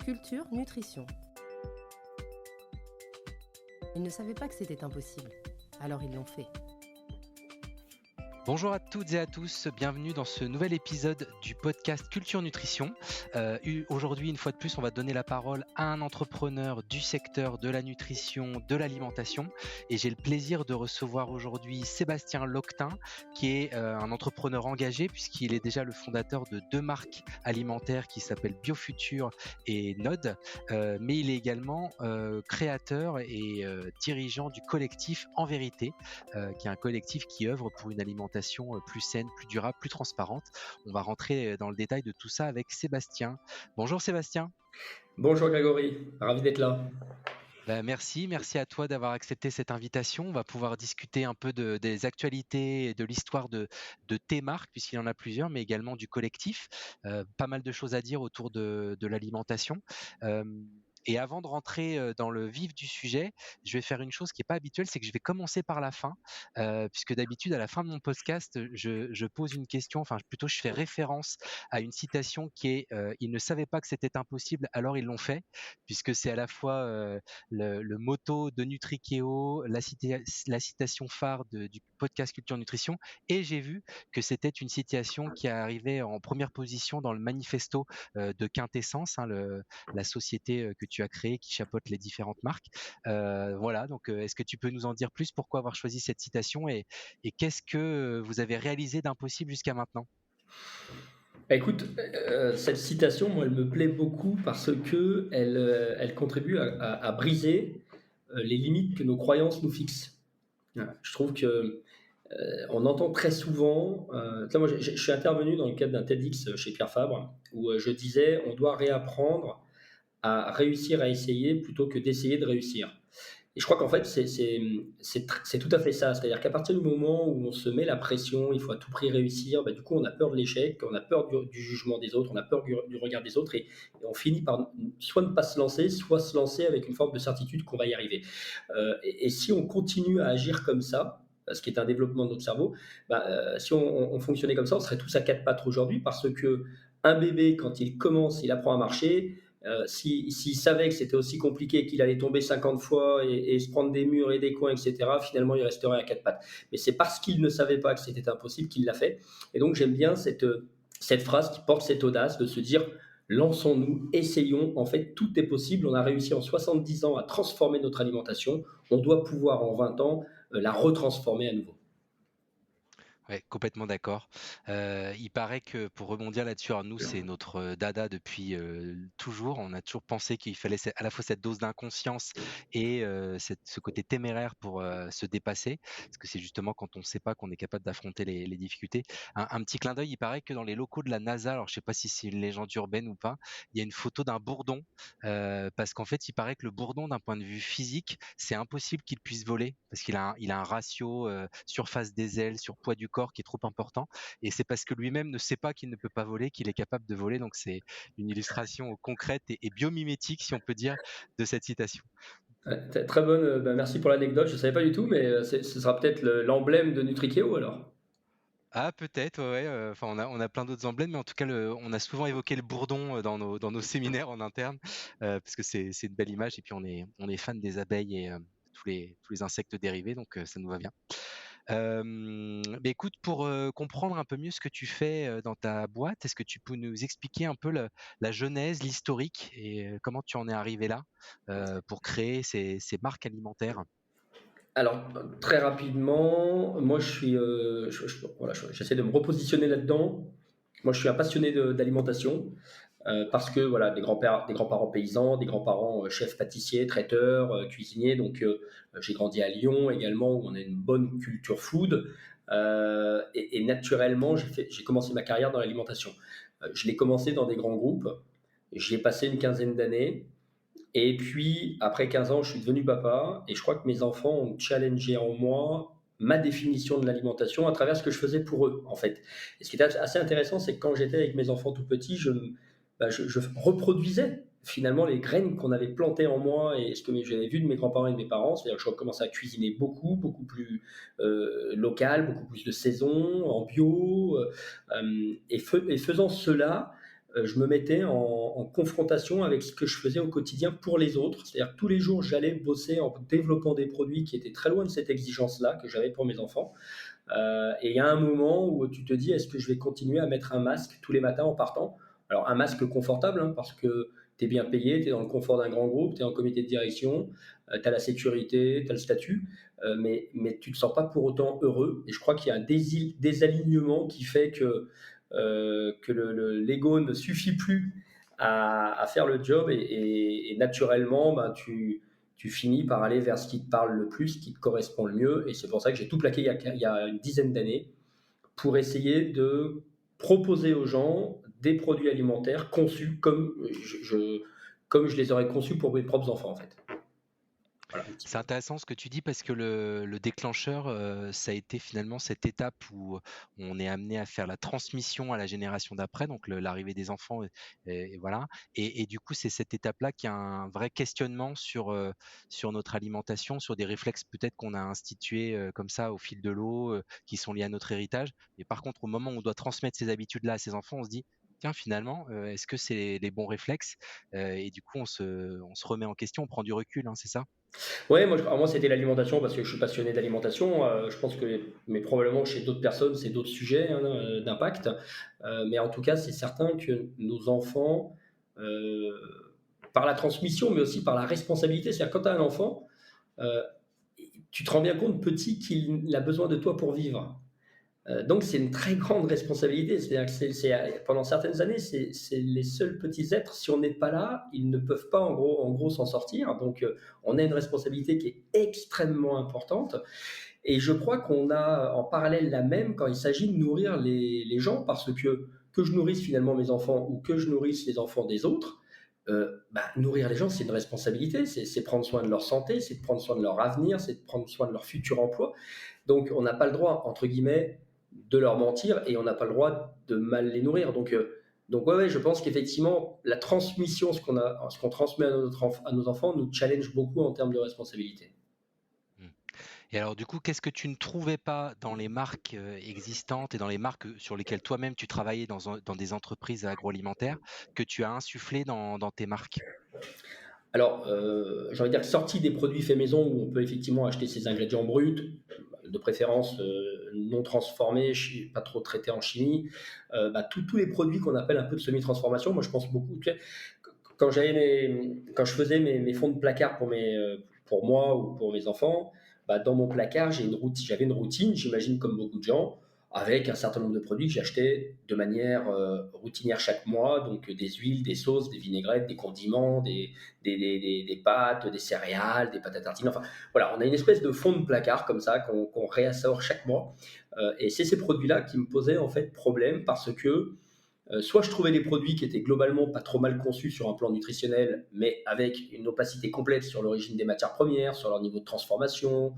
Culture, nutrition. Ils ne savaient pas que c'était impossible, alors ils l'ont fait. Bonjour à toutes et à tous, bienvenue dans ce nouvel épisode du podcast Culture Nutrition. Aujourd'hui, une fois de plus, on va donner la parole à un entrepreneur du secteur de la nutrition, de l'alimentation. Et j'ai le plaisir de recevoir aujourd'hui Sébastien Loctin, qui est un entrepreneur engagé puisqu'il est déjà le fondateur de 2 marques alimentaires qui s'appellent BioFuture et Nod. Mais il est également créateur et dirigeant du collectif En Vérité, qui est un collectif qui œuvre pour une alimentation plus saine, plus durable, plus transparente. On va rentrer dans le détail de tout ça avec Sébastien. Bonjour Sébastien. Bonjour Grégory, ravi d'être là. Merci à toi d'avoir accepté cette invitation. On va pouvoir discuter un peu des actualités et de l'histoire de tes marques, puisqu'il y en a plusieurs, mais également du collectif. Pas mal de choses à dire autour de l'alimentation. Et avant de rentrer dans le vif du sujet, je vais faire une chose qui n'est pas habituelle, c'est que je vais commencer par la fin, puisque d'habitude, à la fin de mon podcast, je pose une question, enfin plutôt je fais référence à une citation qui est « Ils ne savaient pas que c'était impossible, alors ils l'ont fait », puisque c'est à la fois le motto de Nutrikeo, la citation phare du podcast Culture Nutrition, et j'ai vu que c'était une citation qui arrivait en première position dans le manifesto de Quintessence, la société que tu as créée qui chapeaute les différentes marques. Voilà, donc est-ce que tu peux nous en dire plus, pourquoi avoir choisi cette citation et qu'est-ce que vous avez réalisé d'impossible jusqu'à maintenant? Écoute, cette citation, moi, elle me plaît beaucoup parce que elle contribue à briser les limites que nos croyances nous fixent. Voilà. Je trouve que on entend très souvent. Moi, je suis intervenu dans le cadre d'un TEDx chez Pierre Fabre où je disais on doit réapprendre à réussir à essayer plutôt que d'essayer de réussir. Et je crois qu'en fait, c'est tout à fait ça. C'est-à-dire qu'à partir du moment où on se met la pression, il faut à tout prix réussir, bah, du coup, on a peur de l'échec, on a peur du jugement des autres, on a peur du regard des autres, et on finit par soit ne pas se lancer, soit se lancer avec une forme de certitude qu'on va y arriver. Et si on continue à agir comme ça, ce qui est un développement de notre cerveau, si on fonctionnait comme ça, on serait tous à quatre pattes aujourd'hui, parce que un bébé, quand il commence, il apprend à marcher. S'il savait que c'était aussi compliqué, qu'il allait tomber 50 fois et se prendre des murs et des coins, etc., finalement, il resterait à quatre pattes. Mais c'est parce qu'il ne savait pas que c'était impossible qu'il l'a fait. Et donc, j'aime bien cette phrase qui porte cette audace de se dire lançons-nous, essayons. En fait, tout est possible. On a réussi en 70 ans à transformer notre alimentation. On doit pouvoir, en 20 ans, la retransformer à nouveau. Ouais, complètement d'accord. Il paraît que pour rebondir là-dessus, alors nous, c'est notre dada depuis toujours. On a toujours pensé qu'il fallait à la fois cette dose d'inconscience et ce côté téméraire pour se dépasser, parce que c'est justement quand on ne sait pas qu'on est capable d'affronter les difficultés. Un petit clin d'œil, il paraît que dans les locaux de la NASA, alors je sais pas si c'est une légende urbaine ou pas, il y a une photo d'un bourdon, parce qu'en fait, il paraît que le bourdon, d'un point de vue physique, c'est impossible qu'il puisse voler, parce il a un ratio surface des ailes sur poids du corps qui est trop important, et c'est parce que lui-même ne sait pas qu'il ne peut pas voler qu'il est capable de voler. Donc c'est une illustration concrète et biomimétique, si on peut dire, de cette citation. Très bonne, merci pour l'anecdote, je ne savais pas du tout, mais ce sera peut-être l'emblème de Nutrikeo alors. Ah peut-être, ouais, enfin on a plein d'autres emblèmes, mais en tout cas on a souvent évoqué le bourdon dans nos séminaires en interne, parce que c'est une belle image, et puis on est fan des abeilles et tous les insectes dérivés, donc ça nous va bien. Mais écoute, pour comprendre un peu mieux ce que tu fais dans ta boîte, est-ce que tu peux nous expliquer un peu la genèse, l'historique, et comment tu en es arrivé là pour créer ces marques alimentaires? Alors, très rapidement, moi je suis, voilà, j'essaie de me repositionner là-dedans. Moi, je suis un passionné d'alimentation parce que voilà, des grands-parents paysans, des grands-parents chefs pâtissiers, traiteurs, cuisiniers. Donc, j'ai grandi à Lyon également, où on a une bonne culture food. Et naturellement, j'ai commencé ma carrière dans l'alimentation. Je l'ai commencé dans des grands groupes. J'y ai passé une quinzaine d'années. Et puis, après 15 ans, je suis devenu papa et je crois que mes enfants ont challengé en moi ma définition de l'alimentation à travers ce que je faisais pour eux, en fait. Et ce qui était assez intéressant, c'est que quand j'étais avec mes enfants tout petits, je reproduisais finalement les graines qu'on avait plantées en moi et ce que j'avais vu de mes grands-parents et de mes parents. C'est-à-dire que je recommençais à cuisiner beaucoup plus local, beaucoup plus de saison, en bio. Et faisant cela, je me mettais en confrontation avec ce que je faisais au quotidien pour les autres. C'est-à-dire que tous les jours, j'allais bosser en développant des produits qui étaient très loin de cette exigence-là que j'avais pour mes enfants. Et il y a un moment où tu te dis, est-ce que je vais continuer à mettre un masque tous les matins en partant? Alors un masque confortable, hein, parce que tu es bien payé, tu es dans le confort d'un grand groupe, tu es en comité de direction, tu as la sécurité, tu as le statut, mais tu ne te sens pas pour autant heureux. Et je crois qu'il y a un désalignement qui fait que l'ego ne suffit plus à faire le job et naturellement, ben, tu finis par aller vers ce qui te parle le plus, ce qui te correspond le mieux. Et c'est pour ça que j'ai tout plaqué il y a une dizaine d'années pour essayer de proposer aux gens des produits alimentaires conçus comme je les aurais conçus pour mes propres enfants, en fait. Voilà, C'est intéressant ce que tu dis parce que le déclencheur, ça a été finalement cette étape où on est amené à faire la transmission à la génération d'après, donc l'arrivée des enfants, et voilà. Et du coup, c'est cette étape-là qui a un vrai questionnement sur notre alimentation, sur des réflexes peut-être qu'on a institués comme ça au fil de l'eau, qui sont liés à notre héritage. Et par contre, au moment où on doit transmettre ces habitudes-là à ses enfants, on se dit, tiens, finalement, est-ce que c'est les bons réflexes? Et du coup, on se remet en question, on prend du recul, hein, c'est ça? ouais, moi c'était l'alimentation parce que je suis passionné d'alimentation. Je pense que, mais probablement chez d'autres personnes, c'est d'autres sujets hein, d'impact. Mais en tout cas, c'est certain que nos enfants, euh, par la transmission, mais aussi par la responsabilité, c'est-à-dire quand tu as un enfant, euh, tu te rends bien compte petit qu'il a besoin de toi pour vivre. Donc c'est une très grande responsabilité. C'est-à-dire que pendant certaines années, c'est les seuls petits êtres. Si on n'est pas là, ils ne peuvent pas en gros s'en sortir. Donc on a une responsabilité qui est extrêmement importante. Et je crois qu'on a en parallèle la même quand il s'agit de nourrir les gens, parce que je nourrisse finalement mes enfants ou que je nourrisse les enfants des autres, nourrir les gens, c'est une responsabilité. C'est prendre soin de leur santé, c'est de prendre soin de leur avenir, c'est de prendre soin de leur futur emploi. Donc, on n'a pas le droit, entre guillemets, de leur mentir et on n'a pas le droit de mal les nourrir. Donc ouais, je pense qu'effectivement, la transmission, ce qu'on transmet à nos enfants, nous challenge beaucoup en termes de responsabilité. Mmh. Et alors du coup, qu'est-ce que tu ne trouvais pas dans les marques, existantes et dans les marques, sur lesquelles toi-même tu travaillais dans des entreprises agroalimentaires, que tu as insufflé dans tes marques? Alors, j'ai envie de dire que sorti des produits faits maison où on peut effectivement acheter ses ingrédients bruts, de préférence non transformés, pas trop traités en chimie, tous les produits qu'on appelle un peu de semi-transformation, moi je pense beaucoup, tu sais, quand je faisais mes fonds de placard pour moi ou pour mes enfants, dans mon placard, j'avais une routine, j'imagine comme beaucoup de gens, avec un certain nombre de produits que j'achetais de manière routinière chaque mois, donc des huiles, des sauces, des vinaigrettes, des condiments, des pâtes, des céréales, des pâtes à tartiner. Enfin, voilà, on a une espèce de fond de placard comme ça qu'on réassort chaque mois. Et c'est ces produits-là qui me posaient en fait problème parce que soit je trouvais des produits qui étaient globalement pas trop mal conçus sur un plan nutritionnel, mais avec une opacité complète sur l'origine des matières premières, sur leur niveau de transformation,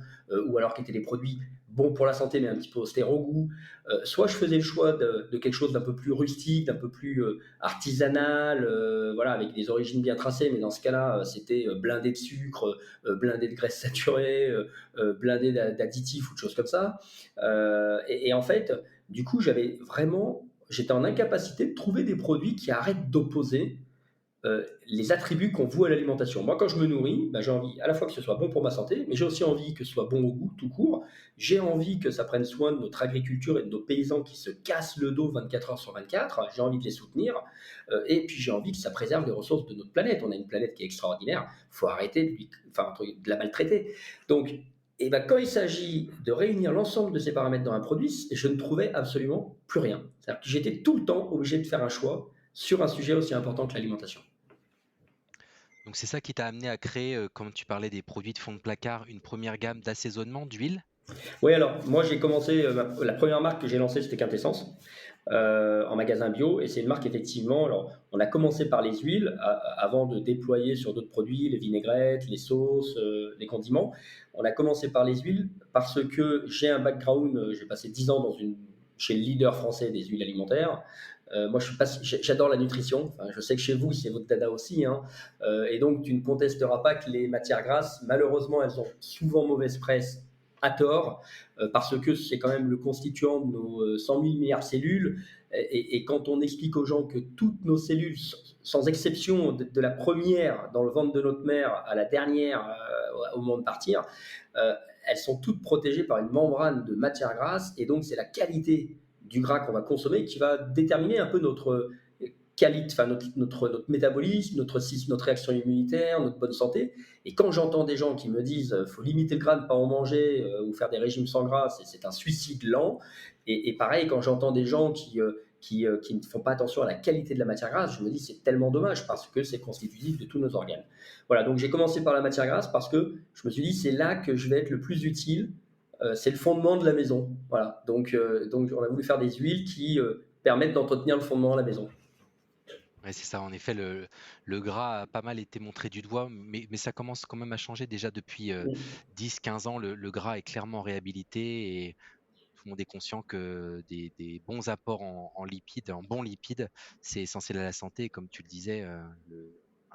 ou alors qui étaient des produits bons pour la santé mais un petit peu austères au goût. Soit je faisais le choix de quelque chose d'un peu plus rustique, d'un peu plus artisanal, voilà, avec des origines bien tracées, mais dans ce cas-là, c'était blindé de sucre, blindé de graisse saturée, blindé d'additifs ou de choses comme ça. Et en fait, du coup, j'étais en incapacité de trouver des produits qui arrêtent d'opposer les attributs qu'on voue à l'alimentation. Moi, quand je me nourris, j'ai envie à la fois que ce soit bon pour ma santé, mais j'ai aussi envie que ce soit bon au goût, tout court. J'ai envie que ça prenne soin de notre agriculture et de nos paysans qui se cassent le dos 24 heures sur 24. J'ai envie de les soutenir. Et puis, j'ai envie que ça préserve les ressources de notre planète. On a une planète qui est extraordinaire. Il faut arrêter de la maltraiter. Donc, quand il s'agit de réunir l'ensemble de ces paramètres dans un produit, je ne trouvais absolument plus rien. C'est-à-dire que j'étais tout le temps obligé de faire un choix sur un sujet aussi important que l'alimentation. Donc c'est ça qui t'a amené à créer, comme tu parlais des produits de fond de placard, une première gamme d'assaisonnement d'huile? Oui, alors moi j'ai commencé, la première marque que j'ai lancée c'était Quintessence, en magasin bio, et c'est une marque effectivement, alors on a commencé par les huiles avant de déployer sur d'autres produits, les vinaigrettes, les sauces, les condiments. On a commencé par les huiles parce que j'ai un background, j'ai passé 10 ans chez le leader français des huiles alimentaires. Moi, j'adore la nutrition. Enfin, je sais que chez vous, c'est votre dada aussi, hein. Et donc, tu ne contesteras pas que les matières grasses, malheureusement, elles ont souvent mauvaise presse à tort, parce que c'est quand même le constituant de nos 100 000 milliards de cellules. Et quand on explique aux gens que toutes nos cellules, sans exception, de la première dans le ventre de notre mère à la dernière au moment de partir, euh, elles sont toutes protégées par une membrane de matière grasse, et donc c'est la qualité du gras qu'on va consommer qui va déterminer un peu notre qualité, enfin notre métabolisme, notre réaction immunitaire, notre bonne santé. Et quand j'entends des gens qui me disent faut limiter le gras, ne pas en manger ou faire des régimes sans gras, c'est un suicide lent. Et pareil, quand j'entends des gens qui ne font pas attention à la qualité de la matière grasse, je me dis c'est tellement dommage parce que c'est constitutif de tous nos organes. Voilà, donc j'ai commencé par la matière grasse parce que je me suis dit c'est là que je vais être le plus utile. C'est le fondement de la maison. Voilà, donc on a voulu faire des huiles qui permettent d'entretenir le fondement de la maison. Ouais, c'est ça, en effet, le gras a pas mal été montré du doigt, mais ça commence quand même à changer déjà depuis 10-15 ans. Le gras est clairement réhabilité et tout le monde est conscient que des bons apports en lipides, en bons lipides, c'est essentiel à la santé. Et comme tu le disais,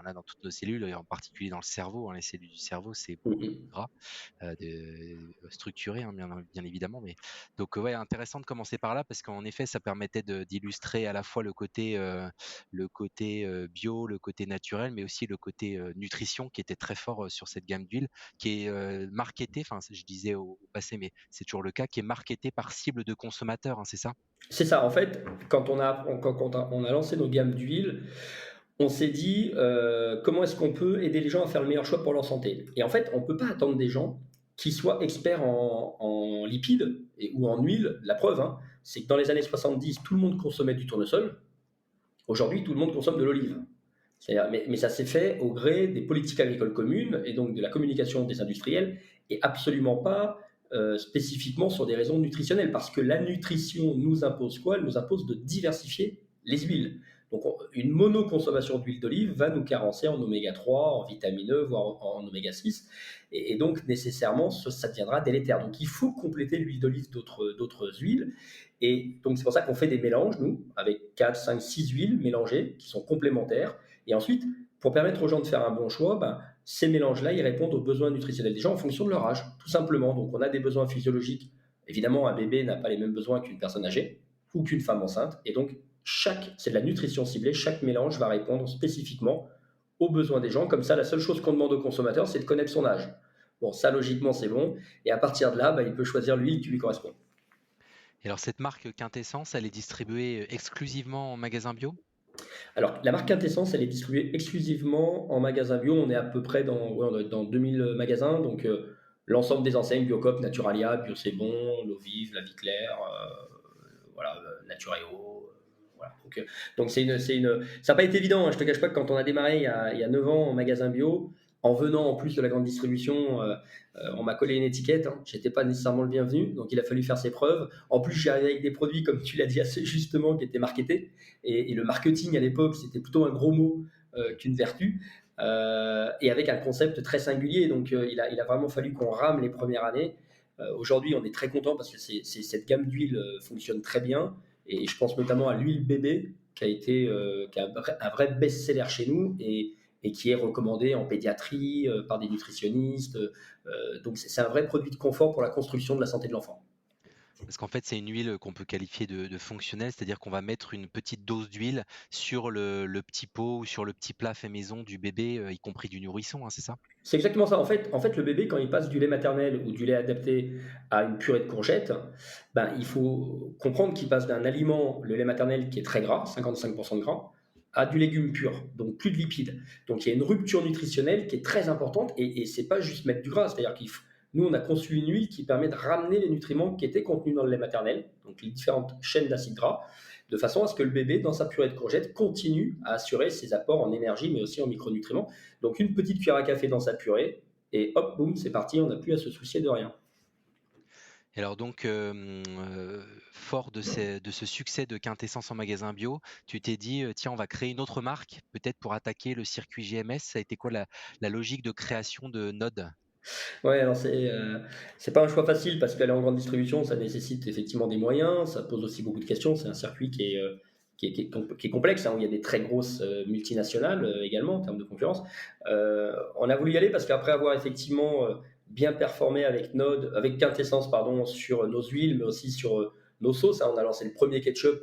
on a dans toutes nos cellules, et en particulier dans le cerveau, hein, les cellules du cerveau, c'est beaucoup de gras structuré, hein, bien évidemment. Mais donc ouais, intéressant de commencer par là parce qu'en effet, ça permettait d'illustrer à la fois le côté bio, le côté naturel, mais aussi le côté nutrition qui était très fort sur cette gamme d'huile, qui est marketée. Enfin, je disais au passé, mais c'est toujours le cas, qui est marketée par cible de consommateurs, hein, c'est ça? C'est ça, en fait, quand on a lancé nos gammes d'huile, on s'est dit comment est-ce qu'on peut aider les gens à faire le meilleur choix pour leur santé. Et en fait, on ne peut pas attendre des gens qui soient experts en lipides ou en huile. La preuve, hein, c'est que dans les années 70, tout le monde consommait du tournesol. Aujourd'hui, tout le monde consomme de l'olive. Mais ça s'est fait au gré des politiques agricoles communes et donc de la communication des industriels, et absolument pas spécifiquement sur des raisons nutritionnelles, parce que la nutrition nous impose quoi? Elle nous impose de diversifier les huiles. Donc une monoconsommation d'huile d'olive va nous carencer en oméga 3, en vitamine E, voire en oméga 6, et donc nécessairement ça deviendra délétère. Donc il faut compléter l'huile d'olive d'autres huiles, et donc c'est pour ça qu'on fait des mélanges, nous, avec 4, 5, 6 huiles mélangées qui sont complémentaires. Et ensuite, pour permettre aux gens de faire un bon choix, ces mélanges-là, ils répondent aux besoins nutritionnels des gens en fonction de leur âge, tout simplement. Donc, on a des besoins physiologiques. Évidemment, un bébé n'a pas les mêmes besoins qu'une personne âgée ou qu'une femme enceinte. Et donc, c'est de la nutrition ciblée. Chaque mélange va répondre spécifiquement aux besoins des gens. Comme ça, la seule chose qu'on demande au consommateur, c'est de connaître son âge. Bon, ça, logiquement, c'est bon. Et à partir de là, il peut choisir l'huile qui lui correspond. Et alors cette marque Quintessence, elle est distribuée exclusivement en magasin bio? Alors, la marque Quintessence, elle est distribuée exclusivement en magasin bio. On est à peu près dans 2000 magasins. Donc, l'ensemble des enseignes, Biocoop, Naturalia, Bio C'est Bon, L'Eau Vive, La Vie Claire, voilà, Natureo. Voilà. Donc ça n'a pas été évident, hein. Je ne te cache pas que quand on a démarré il y a 9 ans en magasin bio, en venant en plus de la grande distribution, on m'a collé une étiquette, hein. Je n'étais pas nécessairement le bienvenu, donc il a fallu faire ses preuves. En plus, j'arrivais avec des produits, comme tu l'as dit assez justement, qui étaient marketés. Et le marketing à l'époque, c'était plutôt un gros mot qu'une vertu. Et avec un concept très singulier. Donc il a vraiment fallu qu'on rame les premières années. Aujourd'hui, on est très content parce que cette gamme d'huile fonctionne très bien. Et je pense notamment à l'huile bébé, qui est un vrai best-seller chez nous et qui est recommandé en pédiatrie par des nutritionnistes. Donc c'est un vrai produit de confort pour la construction de la santé de l'enfant. Parce qu'en fait, c'est une huile qu'on peut qualifier de fonctionnelle, c'est-à-dire qu'on va mettre une petite dose d'huile sur le petit pot ou sur le petit plat fait maison du bébé, y compris du nourrisson, hein, c'est ça? C'est exactement ça. En fait, le bébé, quand il passe du lait maternel ou du lait adapté à une purée de courgettes, il faut comprendre qu'il passe d'un aliment, le lait maternel, qui est très gras, 55% de gras, à du légume pur, donc plus de lipides. Donc il y a une rupture nutritionnelle qui est très importante, et c'est pas juste mettre du gras, c'est-à-dire nous, on a conçu une huile qui permet de ramener les nutriments qui étaient contenus dans le lait maternel, donc les différentes chaînes d'acides gras, de façon à ce que le bébé, dans sa purée de courgettes, continue à assurer ses apports en énergie, mais aussi en micronutriments. Donc une petite cuillère à café dans sa purée, et hop, boum, c'est parti, on n'a plus à se soucier de rien. Et alors donc, fort de ce succès de Quintessence en magasin bio, tu t'es dit, tiens, on va créer une autre marque, peut-être pour attaquer le circuit GMS. Ça a été quoi la logique de création de Nod? Ouais, alors c'est pas un choix facile parce qu'aller en grande distribution, ça nécessite effectivement des moyens, ça pose aussi beaucoup de questions. C'est un circuit qui est complexe, hein, où il y a des très grosses multinationales également en termes de concurrence. On a voulu y aller parce qu'après avoir effectivement bien performé avec Quintessence, pardon, sur nos huiles, mais aussi sur nos sauces, hein, on a lancé le premier ketchup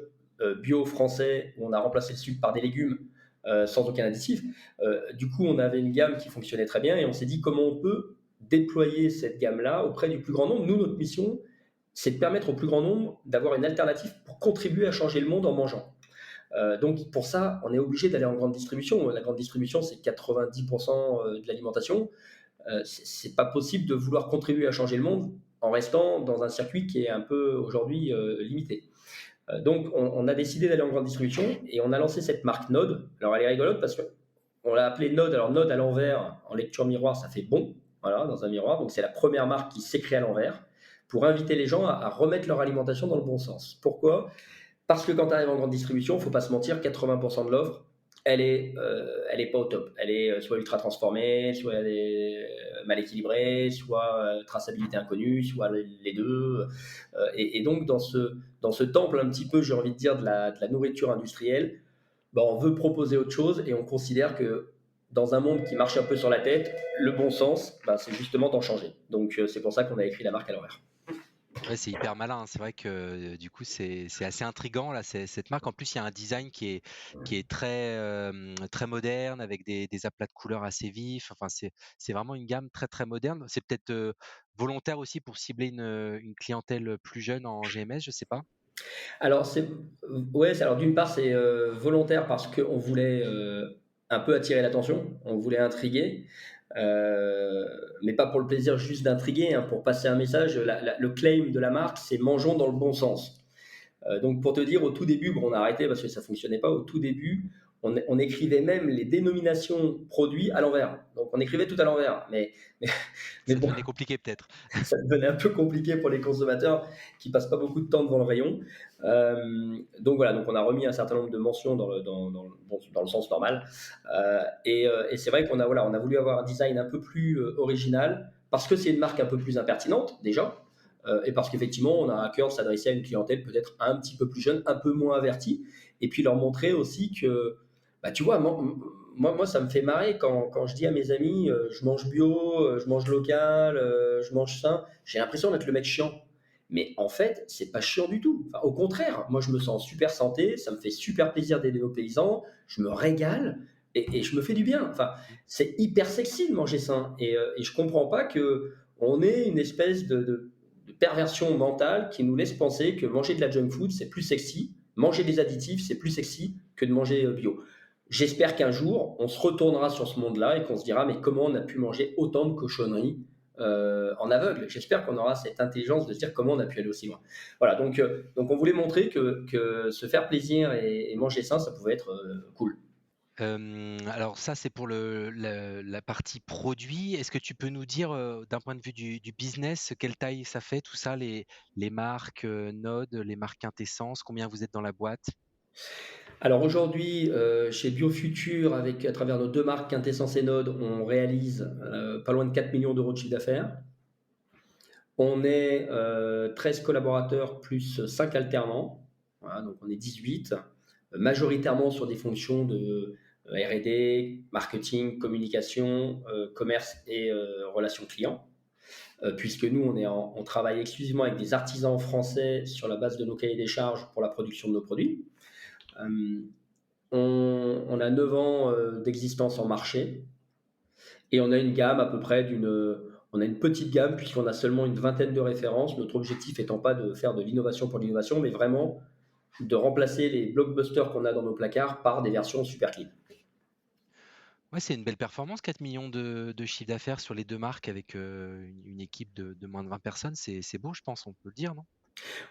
bio français où on a remplacé le sucre par des légumes sans aucun additif. Du coup, on avait une gamme qui fonctionnait très bien et on s'est dit comment on peut déployer cette gamme-là auprès du plus grand nombre. Nous, notre mission, c'est de permettre au plus grand nombre d'avoir une alternative pour contribuer à changer le monde en mangeant. Donc pour ça, on est obligé d'aller en grande distribution. La grande distribution, c'est 90% de l'alimentation. C'est pas possible de vouloir contribuer à changer le monde en restant dans un circuit qui est un peu aujourd'hui limité. Donc on a décidé d'aller en grande distribution et on a lancé cette marque Node. Alors elle est rigolote parce qu'on l'a appelée Node. Alors Node à l'envers, en lecture miroir, ça fait bon, voilà, dans un miroir. Donc c'est la première marque qui s'écrit à l'envers pour inviter les gens à remettre leur alimentation dans le bon sens. Pourquoi ? Parce que quand tu arrives en grande distribution, il ne faut pas se mentir, 80% de l'offre, elle est pas au top. Elle est soit ultra transformée, soit elle est mal équilibrée, soit traçabilité inconnue, soit les deux. Et donc, dans ce temple un petit peu, j'ai envie de dire, de la nourriture industrielle, ben, on veut proposer autre chose et on considère que dans un monde qui marche un peu sur la tête, le bon sens, ben, c'est justement d'en changer. Donc, c'est pour ça qu'on a écrit la marque à l'envers. Ouais, c'est hyper malin, hein. C'est vrai que du coup c'est assez intriguant là, cette marque. En plus, il y a un design qui est très moderne avec des aplats de couleurs assez vifs. Enfin, c'est vraiment une gamme très très moderne. C'est peut-être volontaire aussi pour cibler une clientèle plus jeune en GMS, je sais pas. Alors, alors d'une part, c'est volontaire parce qu'on voulait un peu attirer l'attention, on voulait intriguer, mais pas pour le plaisir juste d'intriguer, hein, pour passer un message. Le claim de la marque, c'est mangeons dans le bon sens. Donc, pour te dire, au tout début, bon, on a arrêté parce que ça ne fonctionnait pas. Au tout début, on écrivait même les dénominations produits à l'envers. Donc, on écrivait tout à l'envers. Mais Ça bon, devenait compliqué peut-être. ça devenait un peu compliqué pour les consommateurs qui passent pas beaucoup de temps devant le rayon. Donc voilà, donc on a remis un certain nombre de mentions dans le sens normal. Et c'est vrai qu'on a, voilà, on a voulu avoir un design un peu plus original parce que c'est une marque un peu plus impertinente déjà. Et parce qu'effectivement, on a à cœur de s'adresser à une clientèle peut-être un petit peu plus jeune, un peu moins avertie, et puis leur montrer aussi que, bah, tu vois, moi, ça me fait marrer quand je dis à mes amis, je mange bio, je mange local, je mange sain, j'ai l'impression d'être le mec chiant. Mais en fait, c'est pas chiant du tout. Enfin, au contraire, moi, je me sens super santé, ça me fait super plaisir d'aider nos paysans, je me régale et je me fais du bien. Enfin, c'est hyper sexy de manger sain. Et je comprends pas que on ait une espèce de perversion mentale qui nous laisse penser que manger de la junk food, c'est plus sexy, manger des additifs, c'est plus sexy que de manger bio. J'espère qu'un jour, on se retournera sur ce monde-là et qu'on se dira, mais comment on a pu manger autant de cochonneries en aveugle. J'espère qu'on aura cette intelligence de se dire comment on a pu aller aussi loin. Voilà, donc on voulait montrer que se faire plaisir et manger sain, ça pouvait être cool. Alors ça, c'est pour la partie produit. Est-ce que tu peux nous dire, d'un point de vue du business, quelle taille ça fait tout ça, les marques Node, les marques Quintessence, combien vous êtes dans la boîte? Alors aujourd'hui, chez BioFuture, à travers nos deux marques Quintessence et Node, on réalise pas loin de 4 millions d'euros de chiffre d'affaires. On est 13 collaborateurs plus 5 alternants. Voilà, donc on est 18, majoritairement sur des fonctions de R&D, marketing, communication, commerce et relations clients. Puisque nous, on travaille exclusivement avec des artisans français sur la base de nos cahiers des charges pour la production de nos produits. On a 9 ans d'existence en marché et on a une gamme à peu près on a une petite gamme puisqu'on a seulement une vingtaine de références. Notre objectif étant pas de faire de l'innovation pour l'innovation, mais vraiment de remplacer les blockbusters qu'on a dans nos placards par des versions super clean. Ouais, c'est une belle performance, 4 millions de chiffre d'affaires sur les deux marques avec une équipe de moins de 20 personnes. C'est beau, je pense, on peut le dire, non?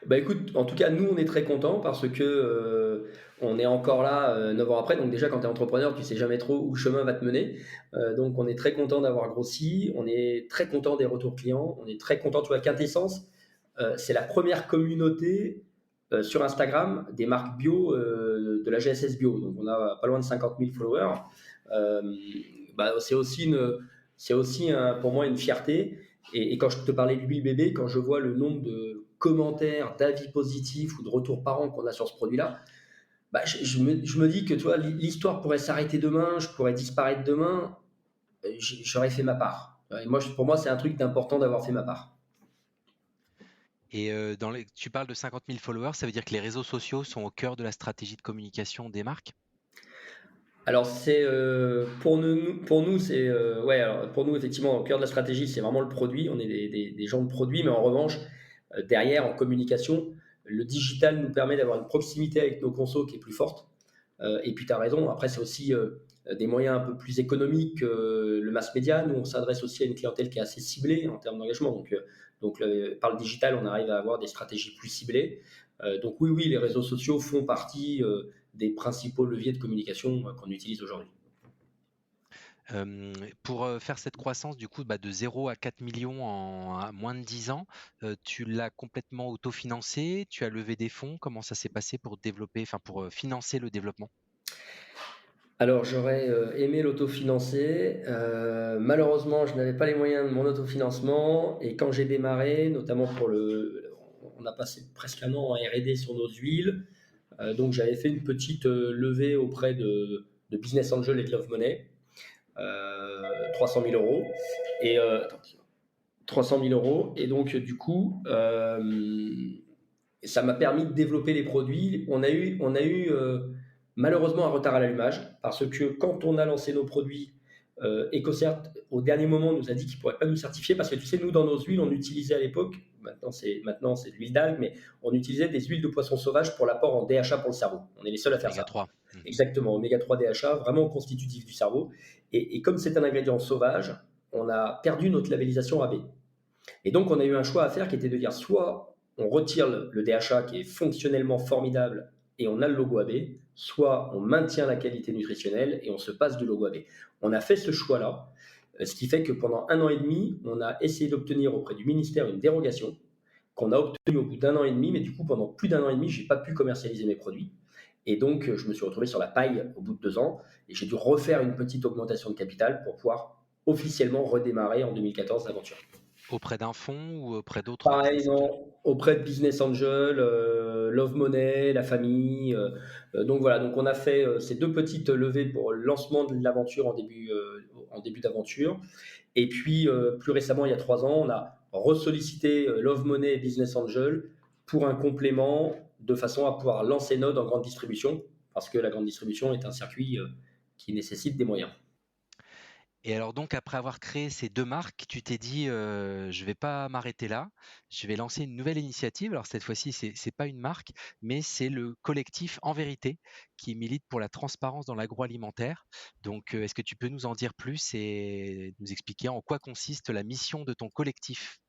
Bah écoute, en tout cas, nous, on est très contents parce que on est encore là 9 ans après. Donc déjà, quand tu es entrepreneur, tu sais jamais trop où le chemin va te mener. Donc on est très content d'avoir grossi. On est très content des retours clients. On est très content, tu vois, Quintessence, c'est la première communauté sur Instagram des marques bio de la GSS Bio. Donc on a pas loin de 50 000 followers. Euh, Bah, c'est aussi pour moi une fierté. Et quand je te parlais de l'huile bébé, quand je vois le nombre de commentaires, d'avis positifs ou de retours parents qu'on a sur ce produit-là, bah, je me dis que tu vois, l'histoire pourrait s'arrêter demain, je pourrais disparaître demain, j'aurais fait ma part. Et moi, pour moi, c'est un truc d'important d'avoir fait ma part. Et tu parles de 50 000 followers, ça veut dire que les réseaux sociaux sont au cœur de la stratégie de communication des marques? Alors c'est pour nous c'est ouais, alors pour nous effectivement au cœur de la stratégie c'est vraiment le produit. On est des gens de produits, mais en revanche derrière en communication, le digital nous permet d'avoir une proximité avec nos consos qui est plus forte. Et puis tu as raison. Après c'est aussi des moyens un peu plus économiques. Le mass média, nous on s'adresse aussi à une clientèle qui est assez ciblée en termes d'engagement. Donc par le digital on arrive à avoir des stratégies plus ciblées. Donc oui, les réseaux sociaux font partie des principaux leviers de communication qu'on utilise aujourd'hui. Pour faire cette croissance du coup de 0 à 4 millions à moins de 10 ans, tu l'as complètement autofinancé? Tu as levé des fonds? Comment ça s'est passé pour développer, enfin pour financer le développement? Alors j'aurais aimé l'autofinancer. Malheureusement, je n'avais pas les moyens de mon autofinancement. Et quand j'ai démarré, notamment on a passé presque un an en R&D sur nos huiles. Donc j'avais fait une petite levée auprès de Business Angel et de Love Money, 300 000 euros. Et 300 000 euros. Et donc du coup, ça m'a permis de développer les produits. On a eu malheureusement un retard à l'allumage parce que quand on a lancé nos produits, EcoCert, au dernier moment, nous a dit qu'il ne pourrait pas nous certifier parce que tu sais, nous, dans nos huiles, on utilisait à l'époque, maintenant c'est de l'huile d'algue, mais on utilisait des huiles de poisson sauvage pour l'apport en DHA pour le cerveau. On est les seuls à faire Oméga ça. 3. Exactement, oméga 3 DHA, vraiment constitutif du cerveau. Et comme c'est un ingrédient sauvage, on a perdu notre labellisation AB. Et donc, on a eu un choix à faire qui était de dire soit on retire le DHA qui est fonctionnellement formidable et on a le logo AB, soit on maintient la qualité nutritionnelle et on se passe du logo AB. On a fait ce choix-là, ce qui fait que pendant un an et demi, on a essayé d'obtenir auprès du ministère une dérogation qu'on a obtenue au bout d'un an et demi, mais du coup, pendant plus d'un an et demi, je n'ai pas pu commercialiser mes produits. Et donc, je me suis retrouvé sur la paille au bout de 2 ans et j'ai dû refaire une petite augmentation de capital pour pouvoir officiellement redémarrer en 2014 l'aventure. Auprès d'un fonds ou auprès d'autres Pareil, business angels? non, auprès de Business Angel, Love Money, la famille. Donc voilà, donc on a fait ces deux petites levées pour le lancement de l'aventure en début d'aventure. Et puis plus récemment, il y a 3 ans, on a ressollicité Love Money et Business Angel pour un complément de façon à pouvoir lancer Node en grande distribution, parce que la grande distribution est un circuit qui nécessite des moyens. Et alors donc après avoir créé ces 2 marques, tu t'es dit, «Je vais pas m'arrêter là, je vais lancer une nouvelle initiative». Alors cette fois-ci, c'est pas une marque, mais c'est le collectif En Vérité qui milite pour la transparence dans l'agroalimentaire. Donc, est-ce que tu peux nous en dire plus et nous expliquer en quoi consiste la mission de ton collectif?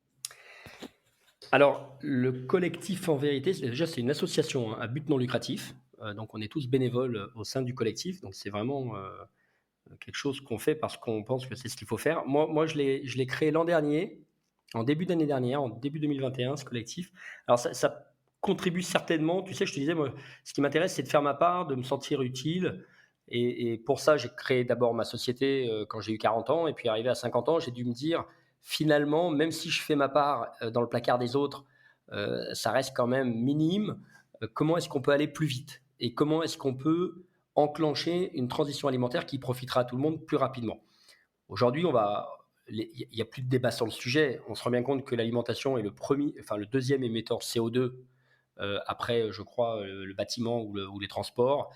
Alors, le collectif En Vérité, c'est une association à but non lucratif. Donc, on est tous bénévoles au sein du collectif. Donc, c'est vraiment quelque chose qu'on fait parce qu'on pense que c'est ce qu'il faut faire. Moi je l'ai créé l'an dernier, en début d'année dernière, en début 2021, ce collectif. Alors, ça contribue certainement. Tu sais, je te disais, moi, ce qui m'intéresse, c'est de faire ma part, de me sentir utile. Et pour ça, j'ai créé d'abord ma société quand j'ai eu 40 ans. Et puis, arrivé à 50 ans, j'ai dû me dire, finalement, même si je fais ma part dans le placard des autres, ça reste quand même minime. Comment est-ce qu'on peut aller plus vite? Et comment est-ce qu'on peut enclencher une transition alimentaire qui profitera à tout le monde plus rapidement? Aujourd'hui, il n'y a plus de débat sur le sujet. On se rend bien compte que l'alimentation est le deuxième émetteur de CO2 après, je crois, le bâtiment ou les transports.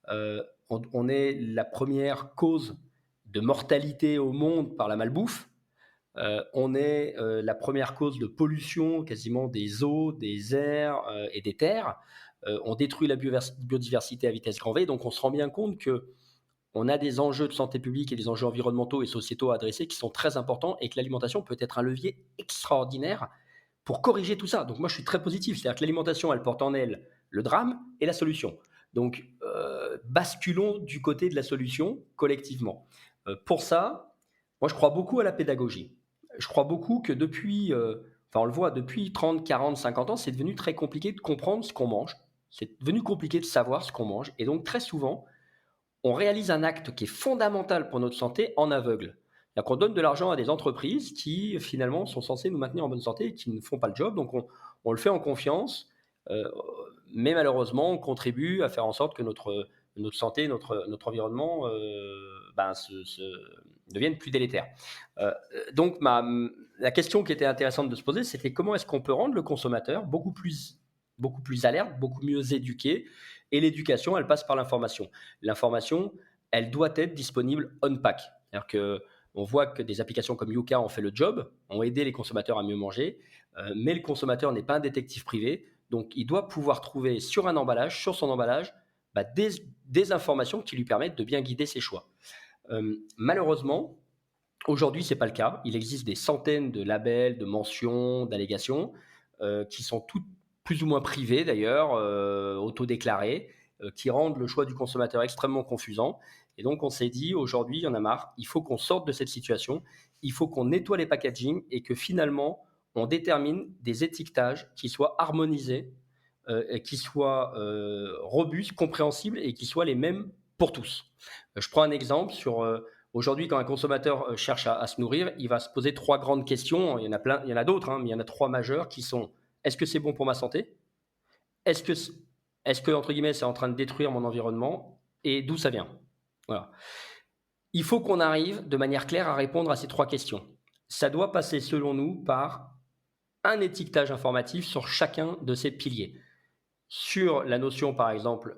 On est la première cause de mortalité au monde par la malbouffe. On est la première cause de pollution quasiment des eaux, des airs et des terres. On détruit la biodiversité à vitesse grand V. Donc on se rend bien compte qu'on a des enjeux de santé publique et des enjeux environnementaux et sociétaux à adresser qui sont très importants et que l'alimentation peut être un levier extraordinaire pour corriger tout ça. Donc moi je suis très positif, c'est-à-dire que l'alimentation elle porte en elle le drame et la solution. Donc basculons du côté de la solution collectivement. Pour ça, moi je crois beaucoup à la pédagogie. Je crois beaucoup que on le voit depuis 30, 40, 50 ans, c'est devenu très compliqué de comprendre ce qu'on mange. C'est devenu compliqué de savoir ce qu'on mange. Et donc très souvent, on réalise un acte qui est fondamental pour notre santé en aveugle. C'est-à-dire qu'on donne de l'argent à des entreprises qui, finalement, sont censées nous maintenir en bonne santé et qui ne font pas le job. Donc, on le fait en confiance, mais malheureusement, on contribue à faire en sorte que notre notre santé, notre environnement deviennent plus délétères. Donc la question qui était intéressante de se poser, c'était comment est-ce qu'on peut rendre le consommateur beaucoup plus alerte, beaucoup mieux éduqué. Et l'éducation, elle passe par l'information. L'information, elle doit être disponible on-pack. C'est-à-dire que on voit que des applications comme Yuka ont fait le job, ont aidé les consommateurs à mieux manger, mais le consommateur n'est pas un détective privé, donc il doit pouvoir trouver sur son emballage, des informations qui lui permettent de bien guider ses choix. Malheureusement, aujourd'hui, ce n'est pas le cas. Il existe des centaines de labels, de mentions, d'allégations qui sont toutes plus ou moins privées d'ailleurs, autodéclarées, qui rendent le choix du consommateur extrêmement confusant. Et donc, on s'est dit, aujourd'hui, il y en a marre, il faut qu'on sorte de cette situation, il faut qu'on nettoie les packagings et que finalement, on détermine des étiquetages qui soient harmonisés, qui soient robustes, compréhensibles et qui soient les mêmes pour tous. Je prends un exemple sur... Aujourd'hui, quand un consommateur cherche à se nourrir, il va se poser 3 grandes questions. Il y en a plein, il y en a d'autres, mais il y en a 3 majeures qui sont: est-ce que c'est bon pour ma santé? Est-ce que, entre guillemets, c'est en train de détruire mon environnement? Et d'où ça vient? Voilà. Il faut qu'on arrive de manière claire à répondre à ces 3 questions. Ça doit passer, selon nous, par un étiquetage informatif sur chacun de ces piliers. Sur la notion, par exemple,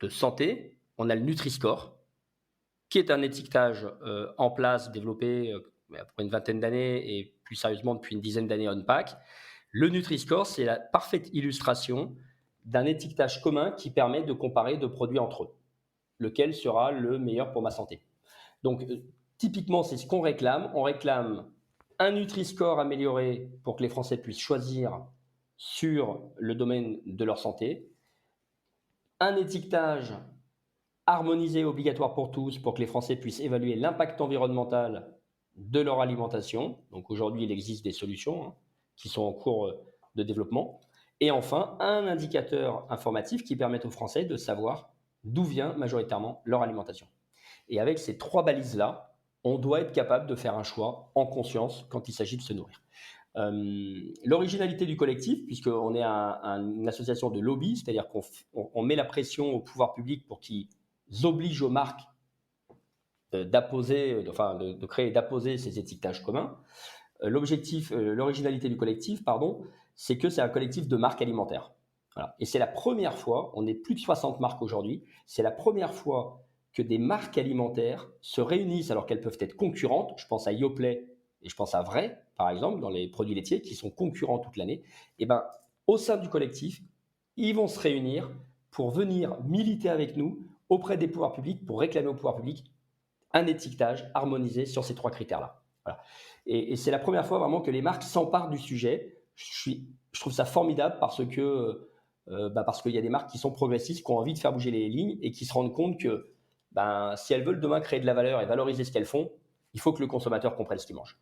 de santé, on a le Nutri-Score, qui est un étiquetage en place, développé après une vingtaine d'années et plus sérieusement depuis une dizaine d'années on-pack. Le Nutri-Score, c'est la parfaite illustration d'un étiquetage commun qui permet de comparer 2 produits entre eux. Lequel sera le meilleur pour ma santé? Donc, typiquement, c'est ce qu'on réclame. On réclame un Nutri-Score amélioré pour que les Français puissent choisir sur le domaine de leur santé. Un étiquetage harmonisé, obligatoire pour tous, pour que les Français puissent évaluer l'impact environnemental de leur alimentation. Donc aujourd'hui, il existe des solutions qui sont en cours de développement. Et enfin, un indicateur informatif qui permet aux Français de savoir d'où vient majoritairement leur alimentation. Et avec ces 3 balises-là, on doit être capable de faire un choix en conscience quand il s'agit de se nourrir. L'originalité du collectif, puisqu'on est une association de lobby, c'est-à-dire qu'on met la pression au pouvoir public pour qu'ils obligent aux marques de créer et d'apposer ces étiquetages communs. L'originalité du collectif, c'est que c'est un collectif de marques alimentaires. Voilà. Et c'est la première fois, on est plus de 60 marques aujourd'hui, c'est la première fois que des marques alimentaires se réunissent alors qu'elles peuvent être concurrentes. Je pense à Yoplait et je pense à Vrai, par exemple, dans les produits laitiers qui sont concurrents toute l'année. Et au sein du collectif, ils vont se réunir pour venir militer avec nous auprès des pouvoirs publics pour réclamer aux pouvoirs publics un étiquetage harmonisé sur ces 3 critères-là. Voilà. Et c'est la première fois vraiment que les marques s'emparent du sujet. Je trouve ça formidable parce qu'il y a des marques qui sont progressistes, qui ont envie de faire bouger les lignes et qui se rendent compte que si elles veulent demain créer de la valeur et valoriser ce qu'elles font, il faut que le consommateur comprenne ce qu'il mange.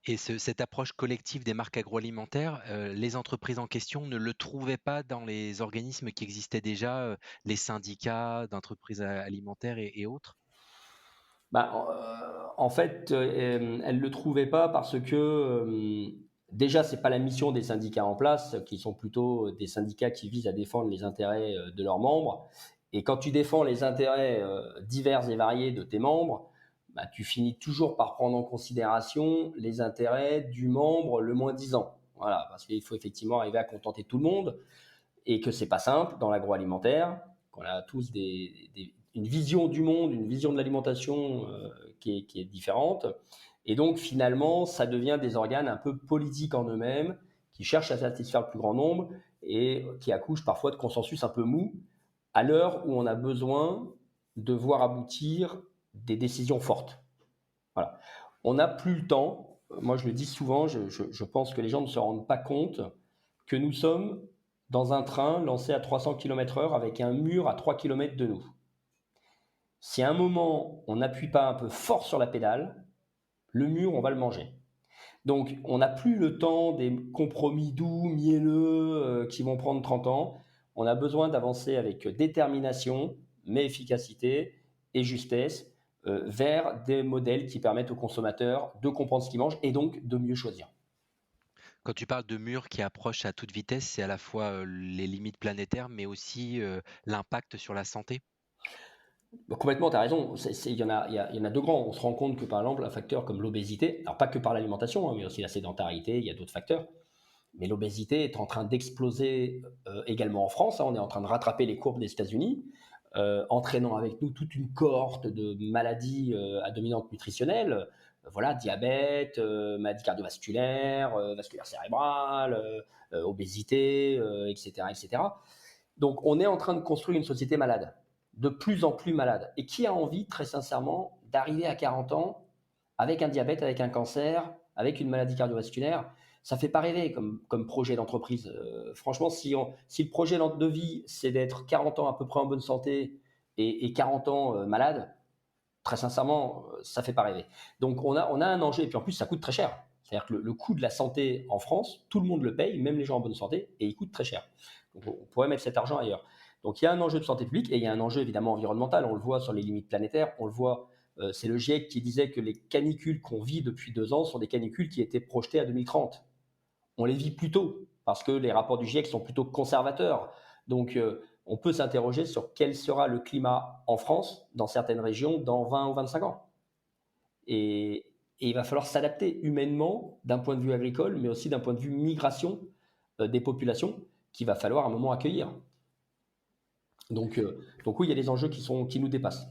Et cette approche collective des marques agroalimentaires, les entreprises en question ne le trouvaient pas dans les organismes qui existaient déjà, les syndicats d'entreprises alimentaires et autres? En fait, elles ne le trouvaient pas parce que déjà, ce n'est pas la mission des syndicats en place, qui sont plutôt des syndicats qui visent à défendre les intérêts de leurs membres. Et quand tu défends les intérêts divers et variés de tes membres, tu finis toujours par prendre en considération les intérêts du membre le moins disant. Voilà, parce qu'il faut effectivement arriver à contenter tout le monde et que ce n'est pas simple dans l'agroalimentaire, qu'on a tous une vision du monde, une vision de l'alimentation qui est différente. Et donc, finalement, ça devient des organes un peu politiques en eux-mêmes, qui cherchent à satisfaire le plus grand nombre et qui accouchent parfois de consensus un peu mou, à l'heure où on a besoin de voir aboutir des décisions fortes. Voilà. On n'a plus le temps. Moi, je le dis souvent, je pense que les gens ne se rendent pas compte que nous sommes dans un train lancé à 300 km/h avec un mur à 3 km de nous. Si à un moment, on n'appuie pas un peu fort sur la pédale, le mur, on va le manger. Donc, on n'a plus le temps des compromis doux, mielleux, qui vont prendre 30 ans. On a besoin d'avancer avec détermination, mais efficacité et justesse, vers des modèles qui permettent aux consommateurs de comprendre ce qu'ils mangent et donc de mieux choisir. Quand tu parles de murs qui approchent à toute vitesse, c'est à la fois les limites planétaires, mais aussi l'impact sur la santé? Complètement, tu as raison. Il y en a deux grands. On se rend compte que, par exemple, un facteur comme l'obésité, alors pas que par l'alimentation, hein, mais aussi la sédentarité, il y a d'autres facteurs. Mais l'obésité est en train d'exploser également en France, hein. On est en train de rattraper les courbes des États-Unis, entraînant avec nous toute une cohorte de maladies à dominante nutritionnelle. Voilà, diabète, maladies cardiovasculaires, vasculaire cérébrale, obésité, etc., etc. Donc, on est en train de construire une société malade, de plus en plus malade. Et qui a envie, très sincèrement, d'arriver à 40 ans avec un diabète, avec un cancer, avec une maladie cardiovasculaire? Ça ne fait pas rêver comme projet d'entreprise. Franchement, si le projet de vie, c'est d'être 40 ans à peu près en bonne santé et 40 ans malade, très sincèrement, ça ne fait pas rêver. Donc, on a un enjeu. Et puis, en plus, ça coûte très cher. C'est-à-dire que le coût de la santé en France, tout le monde le paye, même les gens en bonne santé, et il coûte très cher. Donc, on pourrait mettre cet argent ailleurs. Donc, il y a un enjeu de santé publique et il y a un enjeu évidemment environnemental. On le voit sur les limites planétaires. On le voit, c'est le GIEC qui disait que les canicules qu'on vit depuis 2 ans sont des canicules qui étaient projetées à 2030. On les vit plus tôt parce que les rapports du GIEC sont plutôt conservateurs. Donc, on peut s'interroger sur quel sera le climat en France, dans certaines régions, dans 20 ou 25 ans. Et il va falloir s'adapter humainement d'un point de vue agricole, mais aussi d'un point de vue migration des populations qu'il va falloir à un moment accueillir. Donc oui, il y a des enjeux qui nous dépassent.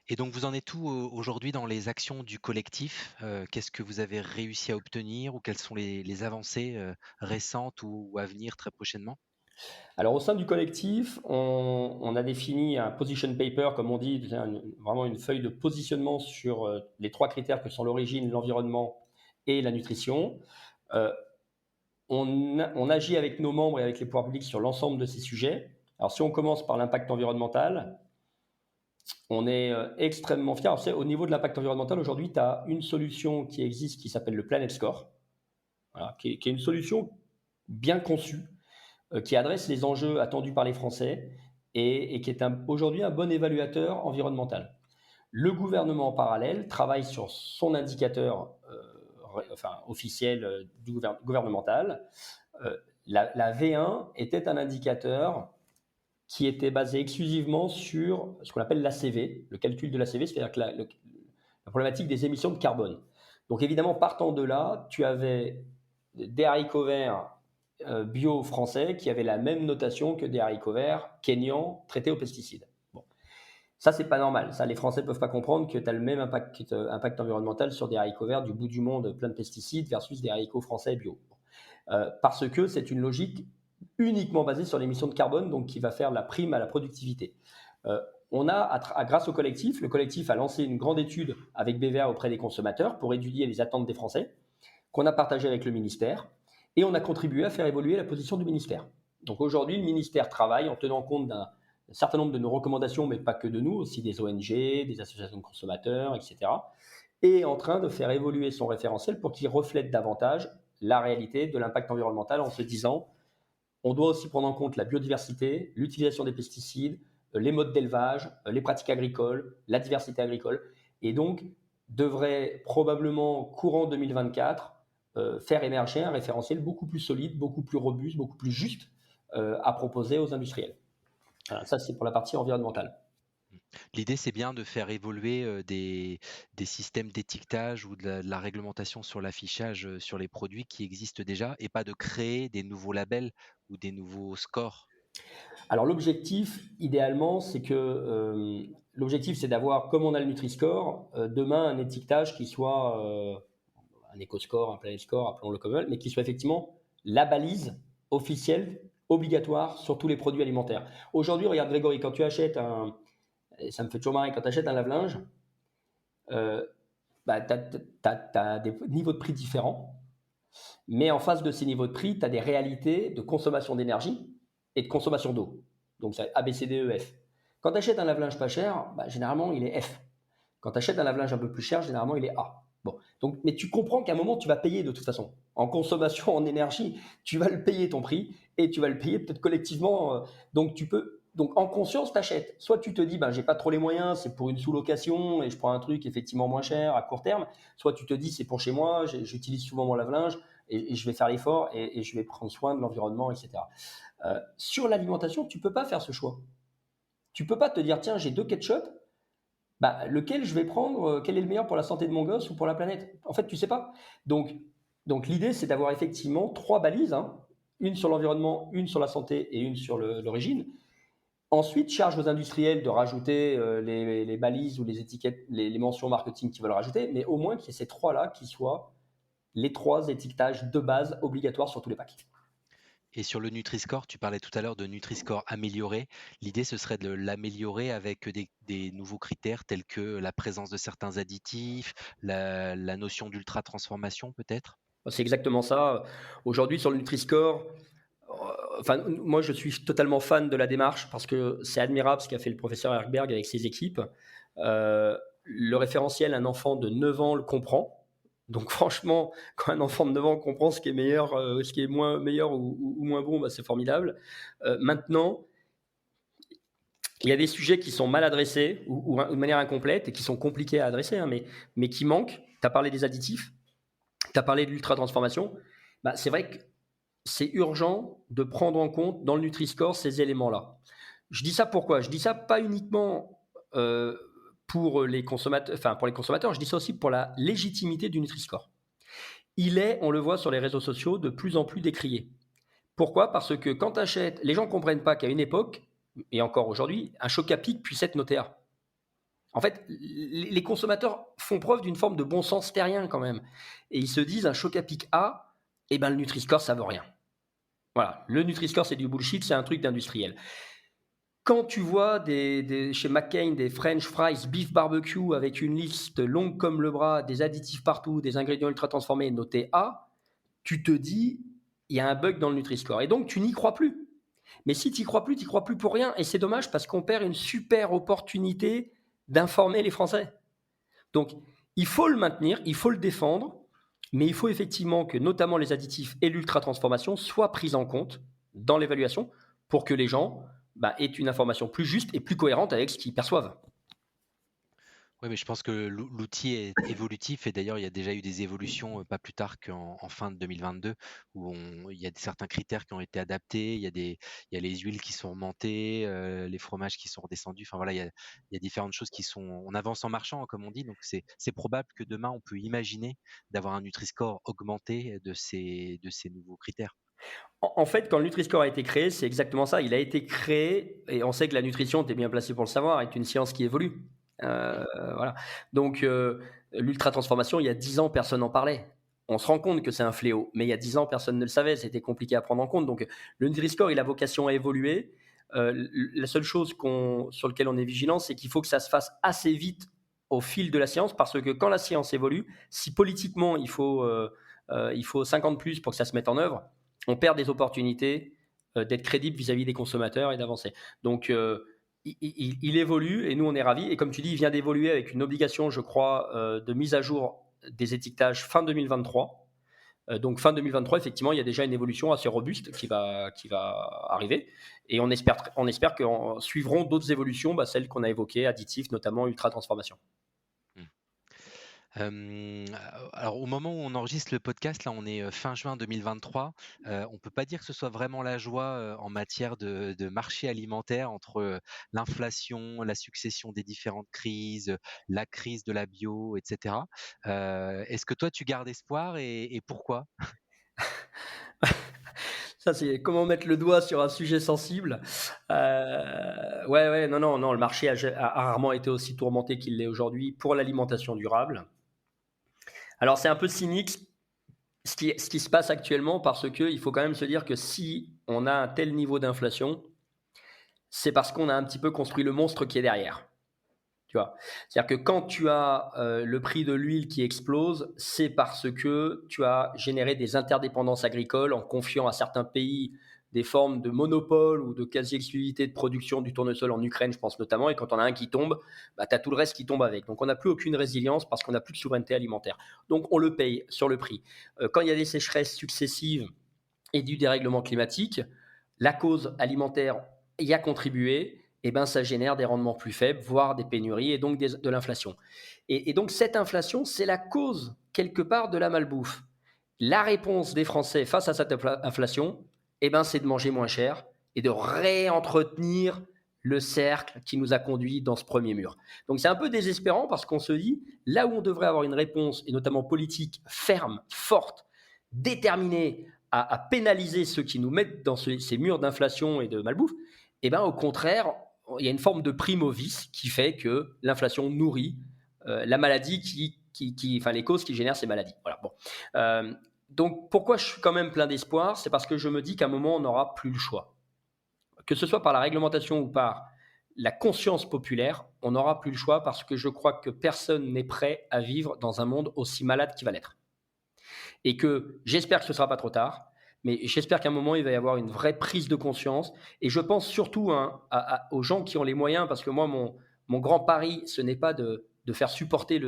Et donc, vous en êtes où aujourd'hui dans les actions du collectif? Qu'est-ce que vous avez réussi à obtenir ou quelles sont les avancées récentes ou à venir très prochainement? Alors, au sein du collectif, on a défini un position paper, comme on dit, vraiment une feuille de positionnement sur les 3 critères que sont l'origine, l'environnement et la nutrition. On agit avec nos membres et avec les pouvoirs publics sur l'ensemble de ces sujets. Alors, si on commence par l'impact environnemental, on est extrêmement fiers. Au niveau de l'impact environnemental, aujourd'hui, tu as une solution qui existe qui s'appelle le Planet Score, voilà, qui est une solution bien conçue, qui adresse les enjeux attendus par les Français et qui est aujourd'hui un bon évaluateur environnemental. Le gouvernement, en parallèle, travaille sur son indicateur officiel gouvernemental. La V1 était un indicateur qui était basé exclusivement sur ce qu'on appelle l'ACV, le calcul de l'ACV, c'est-à-dire que la problématique des émissions de carbone. Donc évidemment, partant de là, tu avais des haricots verts bio français qui avaient la même notation que des haricots verts kenyans traités aux pesticides. Bon. Ça, c'est pas normal. Ça, les Français ne peuvent pas comprendre que tu as le même impact environnemental sur des haricots verts du bout du monde plein de pesticides versus des haricots français bio. Parce que c'est une logique uniquement basée sur l'émission de carbone, donc qui va faire la prime à la productivité. On a, grâce au collectif, le collectif a lancé une grande étude avec BVA auprès des consommateurs pour étudier les attentes des Français, qu'on a partagé avec le ministère, et on a contribué à faire évoluer la position du ministère. Donc aujourd'hui, le ministère travaille en tenant compte d'un certain nombre de nos recommandations, mais pas que de nous, aussi des ONG, des associations de consommateurs, etc., et est en train de faire évoluer son référentiel pour qu'il reflète davantage la réalité de l'impact environnemental en se disant on doit aussi prendre en compte la biodiversité, l'utilisation des pesticides, les modes d'élevage, les pratiques agricoles, la diversité agricole, et donc devrait probablement courant 2024 faire émerger un référentiel beaucoup plus solide, beaucoup plus robuste, beaucoup plus juste à proposer aux industriels. Voilà, ça, c'est pour la partie environnementale. L'idée, c'est bien de faire évoluer des systèmes d'étiquetage ou de la réglementation sur l'affichage sur les produits qui existent déjà et pas de créer des nouveaux labels ou des nouveaux scores. Alors l'objectif, idéalement, c'est d'avoir, comme on a le Nutri-Score, demain un étiquetage qui soit un Eco-Score, un Planet Score, appelons-le comme veulent, mais qui soit effectivement la balise officielle, obligatoire sur tous les produits alimentaires. Aujourd'hui, regarde Grégory, quand tu achètes ça me fait toujours marrer, quand tu achètes un lave-linge, tu as des niveaux de prix différents, mais en face de ces niveaux de prix, tu as des réalités de consommation d'énergie et de consommation d'eau. Donc, c'est A, B, C, D, E, F. Quand tu achètes un lave-linge pas cher, généralement, il est F. Quand tu achètes un lave-linge un peu plus cher, généralement, il est A. Bon. Donc, mais tu comprends qu'à un moment, tu vas payer de toute façon. En consommation, en énergie, tu vas le payer ton prix et tu vas le payer peut-être collectivement. Donc, en conscience, tu achètes. Soit tu te dis, j'ai pas trop les moyens, c'est pour une sous-location et je prends un truc effectivement moins cher à court terme. Soit tu te dis, c'est pour chez moi, j'utilise souvent mon lave-linge et je vais faire l'effort et je vais prendre soin de l'environnement, etc. Sur l'alimentation, tu peux pas faire ce choix. Tu peux pas te dire, tiens, j'ai 2 ketchup, lequel je vais prendre, quel est le meilleur pour la santé de mon gosse ou pour la planète? En fait, tu sais pas. Donc l'idée, c'est d'avoir effectivement 3 balises, hein, une sur l'environnement, une sur la santé et une sur l'origine. Ensuite, charge aux industriels de rajouter les balises ou les étiquettes, les mentions marketing qu'ils veulent rajouter, mais au moins qu'il y ait ces 3-là qui soient les 3 étiquetages de base obligatoires sur tous les packs. Et sur le Nutri-Score, tu parlais tout à l'heure de Nutri-Score amélioré. L'idée, ce serait de l'améliorer avec des nouveaux critères tels que la présence de certains additifs, la notion d'ultra-transformation peut-être? C'est exactement ça. Aujourd'hui, sur le Nutri-Score, moi, je suis totalement fan de la démarche parce que c'est admirable ce qu'a fait le professeur Erkberg avec ses équipes. Le référentiel, un enfant de 9 ans le comprend. Donc franchement, quand un enfant de 9 ans comprend ce qui est meilleur, ce qui est moins meilleur ou moins bon, c'est formidable. Maintenant, il y a des sujets qui sont mal adressés ou de manière incomplète et qui sont compliqués à adresser, hein, mais qui manquent. Tu as parlé des additifs, tu as parlé de l'ultra-transformation. C'est vrai que c'est urgent de prendre en compte dans le Nutri-Score ces éléments-là. Je dis ça pourquoi? Je dis ça pas uniquement pour les consommateurs, je dis ça aussi pour la légitimité du Nutri-Score. Il est, on le voit sur les réseaux sociaux, de plus en plus décrié. Pourquoi? Parce que quand tu achètes, les gens ne comprennent pas qu'à une époque, et encore aujourd'hui, un choc à pic puisse être noté A. En fait, les consommateurs font preuve d'une forme de bon sens terrien quand même. Et ils se disent, un choc à pic A, le Nutri-Score, ça ne vaut rien. Voilà, le Nutri-Score, c'est du bullshit, c'est un truc d'industriel. Quand tu vois chez McCain des French fries beef barbecue avec une liste longue comme le bras, des additifs partout, des ingrédients ultra transformés notés A, tu te dis, il y a un bug dans le Nutri-Score. Et donc, tu n'y crois plus. Mais si tu n'y crois plus pour rien. Et c'est dommage parce qu'on perd une super opportunité d'informer les Français. Donc, il faut le maintenir, il faut le défendre, mais il faut effectivement que notamment les additifs et l'ultra-transformation soient pris en compte dans l'évaluation pour que les gens aient une information plus juste et plus cohérente avec ce qu'ils perçoivent. Oui, mais je pense que l'outil est évolutif et d'ailleurs, il y a déjà eu des évolutions pas plus tard qu'en fin de 2022 où il y a certains critères qui ont été adaptés, il y a les huiles qui sont remontées, les fromages qui sont redescendus. Enfin voilà, il y a différentes choses qui sont. On avance en marchant, comme on dit. Donc c'est probable que demain, on peut imaginer d'avoir un Nutri-Score augmenté de ces nouveaux critères. En fait, quand le Nutri-Score a été créé, c'est exactement ça. Il a été créé, et on sait que la nutrition, tu es bien placé pour le savoir, est une science qui évolue. Voilà. Donc, l'ultra-transformation, il y a 10 ans, personne n'en parlait. On se rend compte que c'est un fléau, mais il y a 10 ans, personne ne le savait. C'était compliqué à prendre en compte. Donc, le Nutri-Score, il a vocation à évoluer. La seule chose sur laquelle on est vigilant, c'est qu'il faut que ça se fasse assez vite au fil de la science, parce que quand la science évolue, si politiquement, il faut 50 plus pour que ça se mette en œuvre, on perd des opportunités d'être crédible vis-à-vis des consommateurs et d'avancer. Donc, il évolue et nous, on est ravis. Et comme tu dis, il vient d'évoluer avec une obligation, je crois, de mise à jour des étiquetages fin 2023. Donc, fin 2023, effectivement, il y a déjà une évolution assez robuste qui va arriver. Et on espère qu'en suivront d'autres évolutions, celles qu'on a évoquées, additifs, notamment ultra-transformation. Alors au moment où on enregistre le podcast, là on est fin juin 2023, on peut pas dire que ce soit vraiment la joie en matière de marché alimentaire entre l'inflation, la succession des différentes crises, la crise de la bio, etc. Est-ce que toi tu gardes espoir et pourquoi? Ça, c'est comment mettre le doigt sur un sujet sensible. Ouais, non, le marché a rarement été aussi tourmenté qu'il l'est aujourd'hui pour l'alimentation durable. Alors, c'est un peu cynique ce qui se passe actuellement parce qu'il faut quand même se dire que si on a un tel niveau d'inflation, c'est parce qu'on a un petit peu construit le monstre qui est derrière. Tu vois, c'est-à-dire que quand tu as le prix de l'huile qui explose, c'est parce que tu as généré des interdépendances agricoles en confiant à certains pays des formes de monopole ou de quasi-exclusivité de production du tournesol en Ukraine, je pense notamment, et quand on a un qui tombe, tu as tout le reste qui tombe avec. Donc on n'a plus aucune résilience parce qu'on n'a plus de souveraineté alimentaire. Donc on le paye sur le prix. Quand il y a des sécheresses successives et du dérèglement climatique, la cause alimentaire y a contribué. Ça génère des rendements plus faibles, voire des pénuries et donc de l'inflation. Et donc cette inflation, c'est la cause quelque part de la malbouffe. La réponse des Français face à cette inflation, c'est de manger moins cher et de réentretenir le cercle qui nous a conduits dans ce premier mur. Donc c'est un peu désespérant parce qu'on se dit, là où on devrait avoir une réponse, et notamment politique, ferme, forte, déterminée à pénaliser ceux qui nous mettent dans ces murs d'inflation et de malbouffe, eh ben, au contraire, il y a une forme de prime au vice qui fait que l'inflation nourrit la maladie enfin les causes qui génèrent ces maladies. Voilà, bon. Donc pourquoi je suis quand même plein d'espoir? C'est parce que je me dis qu'à un moment, on n'aura plus le choix. Que ce soit par la réglementation ou par la conscience populaire, on n'aura plus le choix parce que je crois que personne n'est prêt à vivre dans un monde aussi malade qu'il va l'être. Et que j'espère que ce ne sera pas trop tard, mais j'espère qu'à un moment, il va y avoir une vraie prise de conscience. Et je pense surtout aux gens qui ont les moyens, parce que moi, mon grand pari, ce n'est pas de faire supporter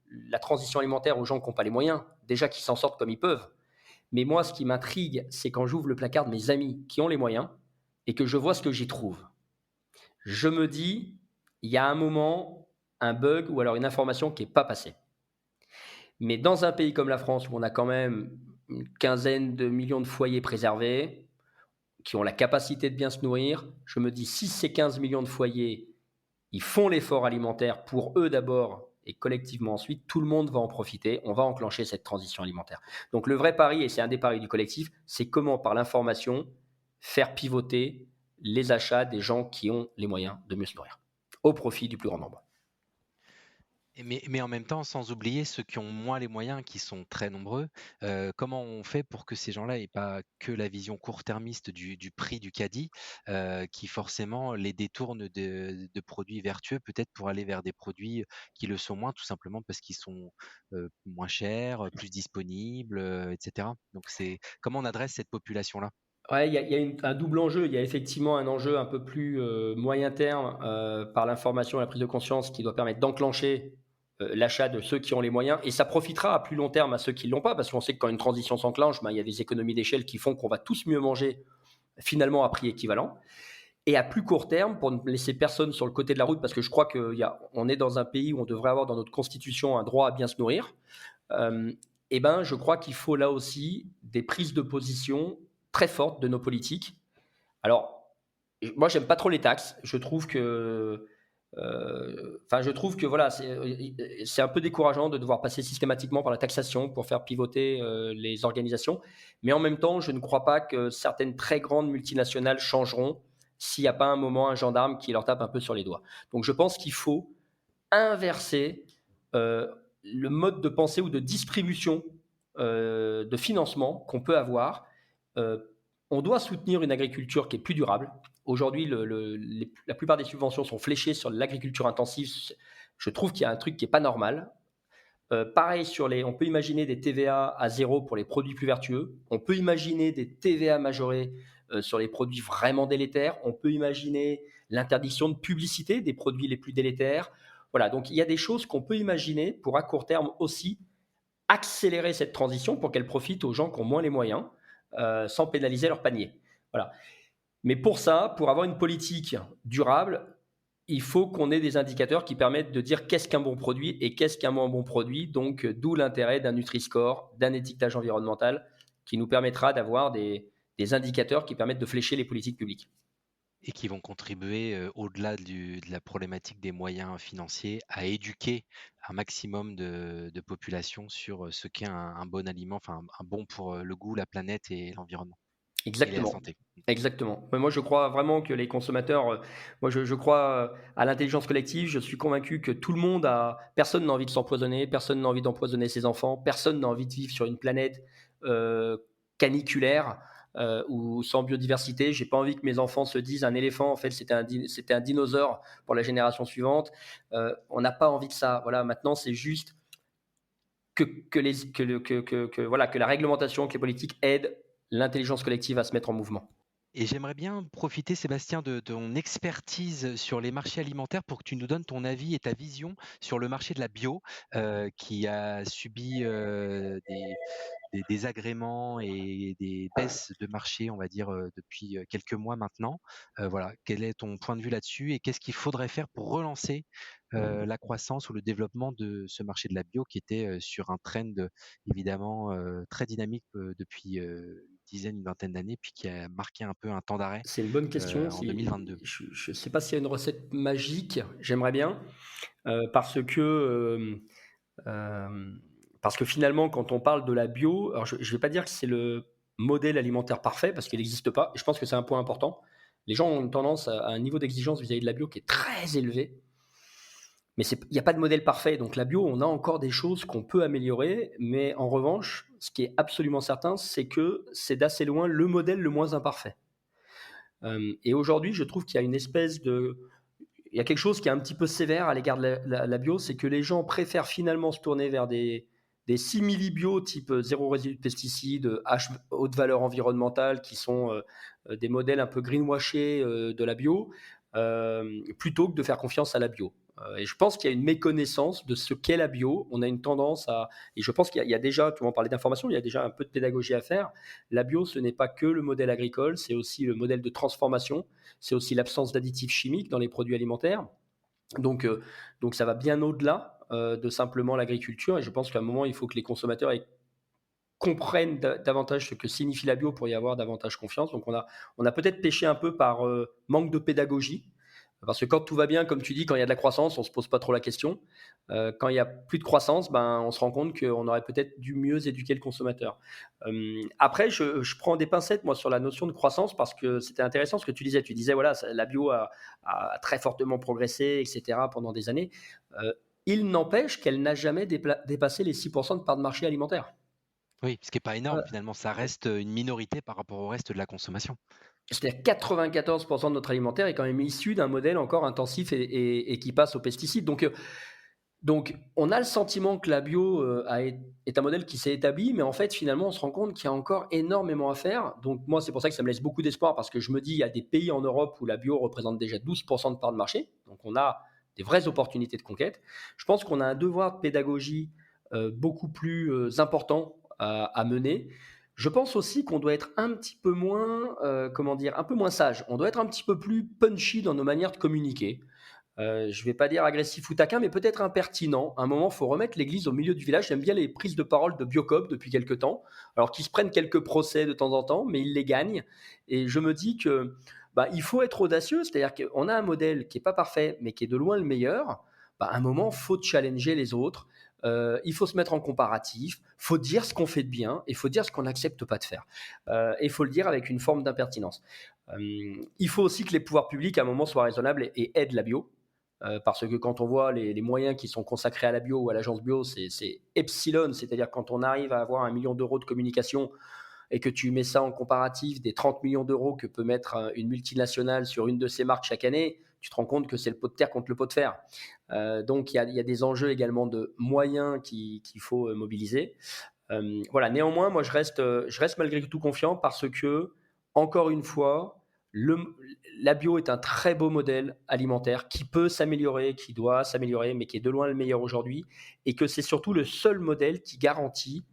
la transition alimentaire aux gens qui n'ont pas les moyens, déjà qu'ils s'en sortent comme ils peuvent. Mais moi, ce qui m'intrigue, c'est quand j'ouvre le placard de mes amis qui ont les moyens et que je vois ce que j'y trouve. Je me dis, il y a un moment, un bug ou alors une information qui n'est pas passée. Mais dans un pays comme la France, où on a quand même une quinzaine de millions de foyers préservés, qui ont la capacité de bien se nourrir, je me dis, si ces 15 millions de foyers, ils font l'effort alimentaire pour eux d'abord et collectivement ensuite, tout le monde va en profiter, on va enclencher cette transition alimentaire. Donc le vrai pari, et c'est un des paris du collectif, c'est comment par l'information faire pivoter les achats des gens qui ont les moyens de mieux se nourrir, au profit du plus grand nombre. Mais en même temps, sans oublier ceux qui ont moins les moyens, qui sont très nombreux, comment on fait pour que ces gens-là n'aient pas que la vision court-termiste du prix du caddie, qui forcément les détourne de produits vertueux, peut-être pour aller vers des produits qui le sont moins, tout simplement parce qu'ils sont moins chers, plus disponibles, etc. Donc comment on adresse cette population-là? Ouais, il y a un double enjeu. Il y a effectivement un enjeu un peu plus moyen terme par l'information et la prise de conscience qui doit permettre d'enclencher l'achat de ceux qui ont les moyens. Et ça profitera à plus long terme à ceux qui ne l'ont pas, parce qu'on sait que quand une transition s'enclenche, il y a des économies d'échelle qui font qu'on va tous mieux manger finalement à prix équivalent. Et à plus court terme, pour ne laisser personne sur le côté de la route, parce que je crois qu'on est dans un pays où on devrait avoir dans notre constitution un droit à bien se nourrir, je crois qu'il faut là aussi des prises de position très fortes de nos politiques. Alors, moi, j'aime pas trop les taxes. Je trouve que voilà, c'est un peu décourageant de devoir passer systématiquement par la taxation pour faire pivoter les organisations. Mais en même temps, je ne crois pas que certaines très grandes multinationales changeront s'il n'y a pas un moment un gendarme qui leur tape un peu sur les doigts. Donc, je pense qu'il faut inverser le mode de pensée ou de distribution de financement qu'on peut avoir. On doit soutenir une agriculture qui est plus durable. Aujourd'hui, la plupart des subventions sont fléchées sur l'agriculture intensive. Je trouve qu'il y a un truc qui n'est pas normal. Pareil, on peut imaginer des TVA à zéro pour les produits plus vertueux. On peut imaginer des TVA majorés sur les produits vraiment délétères. On peut imaginer l'interdiction de publicité des produits les plus délétères. Voilà, donc il y a des choses qu'on peut imaginer pour à court terme aussi accélérer cette transition pour qu'elle profite aux gens qui ont moins les moyens sans pénaliser leur panier. Voilà. Mais pour ça, pour avoir une politique durable, il faut qu'on ait des indicateurs qui permettent de dire qu'est-ce qu'un bon produit et qu'est-ce qu'un moins bon produit. Donc, d'où l'intérêt d'un Nutri-Score, d'un étiquetage environnemental qui nous permettra d'avoir des indicateurs qui permettent de flécher les politiques publiques. Et qui vont contribuer, au-delà de la problématique des moyens financiers, à éduquer un maximum de population sur ce qu'est un bon aliment, enfin un bon pour le goût, la planète et l'environnement. Exactement. Et la santé. Exactement. Mais moi, je crois vraiment que les consommateurs, moi, je crois à l'intelligence collective. Je suis convaincu que tout le monde personne n'a envie de s'empoisonner, personne n'a envie d'empoisonner ses enfants, personne n'a envie de vivre sur une planète caniculaire ou sans biodiversité. J'ai pas envie que mes enfants se disent un éléphant, en fait, c'était un dinosaure pour la génération suivante. On n'a pas envie de ça. Voilà, maintenant, c'est juste que la réglementation, que les politiques aident l'intelligence collective à se mettre en mouvement. Et j'aimerais bien profiter, Sébastien, de ton expertise sur les marchés alimentaires pour que tu nous donnes ton avis et ta vision sur le marché de la bio qui a subi des désagréments et des baisses de marché, on va dire, depuis quelques mois maintenant. Voilà, quel est ton point de vue là-dessus et qu'est-ce qu'il faudrait faire pour relancer la croissance ou le développement de ce marché de la bio qui était sur un trend évidemment très dynamique depuis une dizaine, une vingtaine d'années, puis qui a marqué un peu un temps d'arrêt C'est une bonne question. en 2022. Je ne sais pas s'il y a une recette magique. J'aimerais bien. Parce que finalement, quand on parle de la bio, alors je ne vais pas dire que c'est le modèle alimentaire parfait, parce qu'il n'existe pas. Et je pense que c'est un point important. Les gens ont une tendance à un niveau d'exigence vis-à-vis de la bio qui est très élevé. Mais il n'y a pas de modèle parfait. Donc la bio, on a encore des choses qu'on peut améliorer. Mais en revanche, ce qui est absolument certain, c'est que c'est d'assez loin le modèle le moins imparfait. Et aujourd'hui, je trouve qu'il y a une espèce de... Il y a quelque chose qui est un petit peu sévère à l'égard de la bio, c'est que les gens préfèrent finalement se tourner vers des simili-bio type zéro résidu de pesticides, haute valeur environnementale, qui sont des modèles un peu greenwashés de la bio, plutôt que de faire confiance à la bio. Et je pense qu'il y a une méconnaissance de ce qu'est la bio. On a une tendance à... Et je pense qu'il y a déjà, tu m'en parlais d'information, il y a déjà un peu de pédagogie à faire. La bio, ce n'est pas que le modèle agricole, c'est aussi le modèle de transformation, c'est aussi l'absence d'additifs chimiques dans les produits alimentaires. Donc ça va bien au-delà de simplement l'agriculture. Et je pense qu'à un moment, il faut que les consommateurs comprennent davantage ce que signifie la bio pour y avoir davantage confiance. Donc on a peut-être péché un peu par manque de pédagogie. Parce que quand tout va bien, comme tu dis, quand il y a de la croissance, on ne se pose pas trop la question. Quand il n'y a plus de croissance, on se rend compte qu'on aurait peut-être dû mieux éduquer le consommateur. Après, je prends des pincettes, moi, sur la notion de croissance, parce que c'était intéressant ce que tu disais. Tu disais, voilà, la bio a très fortement progressé, etc., pendant des années. Il n'empêche qu'elle n'a jamais dépassé les 6% de part de marché alimentaire. Oui, ce qui n'est pas énorme, finalement. Ça reste une minorité par rapport au reste de la consommation. C'est-à-dire 94% de notre alimentaire est quand même issu d'un modèle encore intensif et qui passe aux pesticides. Donc, on a le sentiment que la bio est un modèle qui s'est établi, mais en fait, finalement, on se rend compte qu'il y a encore énormément à faire. Donc, moi, c'est pour ça que ça me laisse beaucoup d'espoir, parce que je me dis, il y a des pays en Europe où la bio représente déjà 12% de part de marché. Donc, on a des vraies opportunités de conquête. Je pense qu'on a un devoir de pédagogie beaucoup plus important à mener. Je pense aussi qu'on doit être un petit peu moins, un peu moins sage. On doit être un petit peu plus punchy dans nos manières de communiquer. Je ne vais pas dire agressif ou taquin, mais peut-être impertinent. À un moment, il faut remettre l'église au milieu du village. J'aime bien les prises de parole de Biocop depuis quelques temps, alors qu'ils se prennent quelques procès de temps en temps, mais ils les gagnent. Et je me dis que il faut être audacieux, c'est-à-dire qu'on a un modèle qui n'est pas parfait, mais qui est de loin le meilleur. À un moment, il faut challenger les autres. Il faut se mettre en comparatif, il faut dire ce qu'on fait de bien et il faut dire ce qu'on n'accepte pas de faire. Et il faut le dire avec une forme d'impertinence. Il faut aussi que les pouvoirs publics, à un moment, soient raisonnables et aident la bio. Parce que quand on voit les moyens qui sont consacrés à la bio ou à l'agence bio, c'est epsilon, c'est-à-dire quand on arrive à avoir 1 million d'euros de communication et que tu mets ça en comparatif des 30 millions d'euros que peut mettre une multinationale sur une de ses marques chaque année, tu te rends compte que c'est le pot de terre contre le pot de fer. Donc il y a des enjeux également de moyens qu'il faut mobiliser. Voilà. Néanmoins, moi je reste malgré tout confiant, parce que, encore une fois, la bio est un très beau modèle alimentaire qui peut s'améliorer, qui doit s'améliorer, mais qui est de loin le meilleur aujourd'hui, et que c'est surtout le seul modèle qui garantit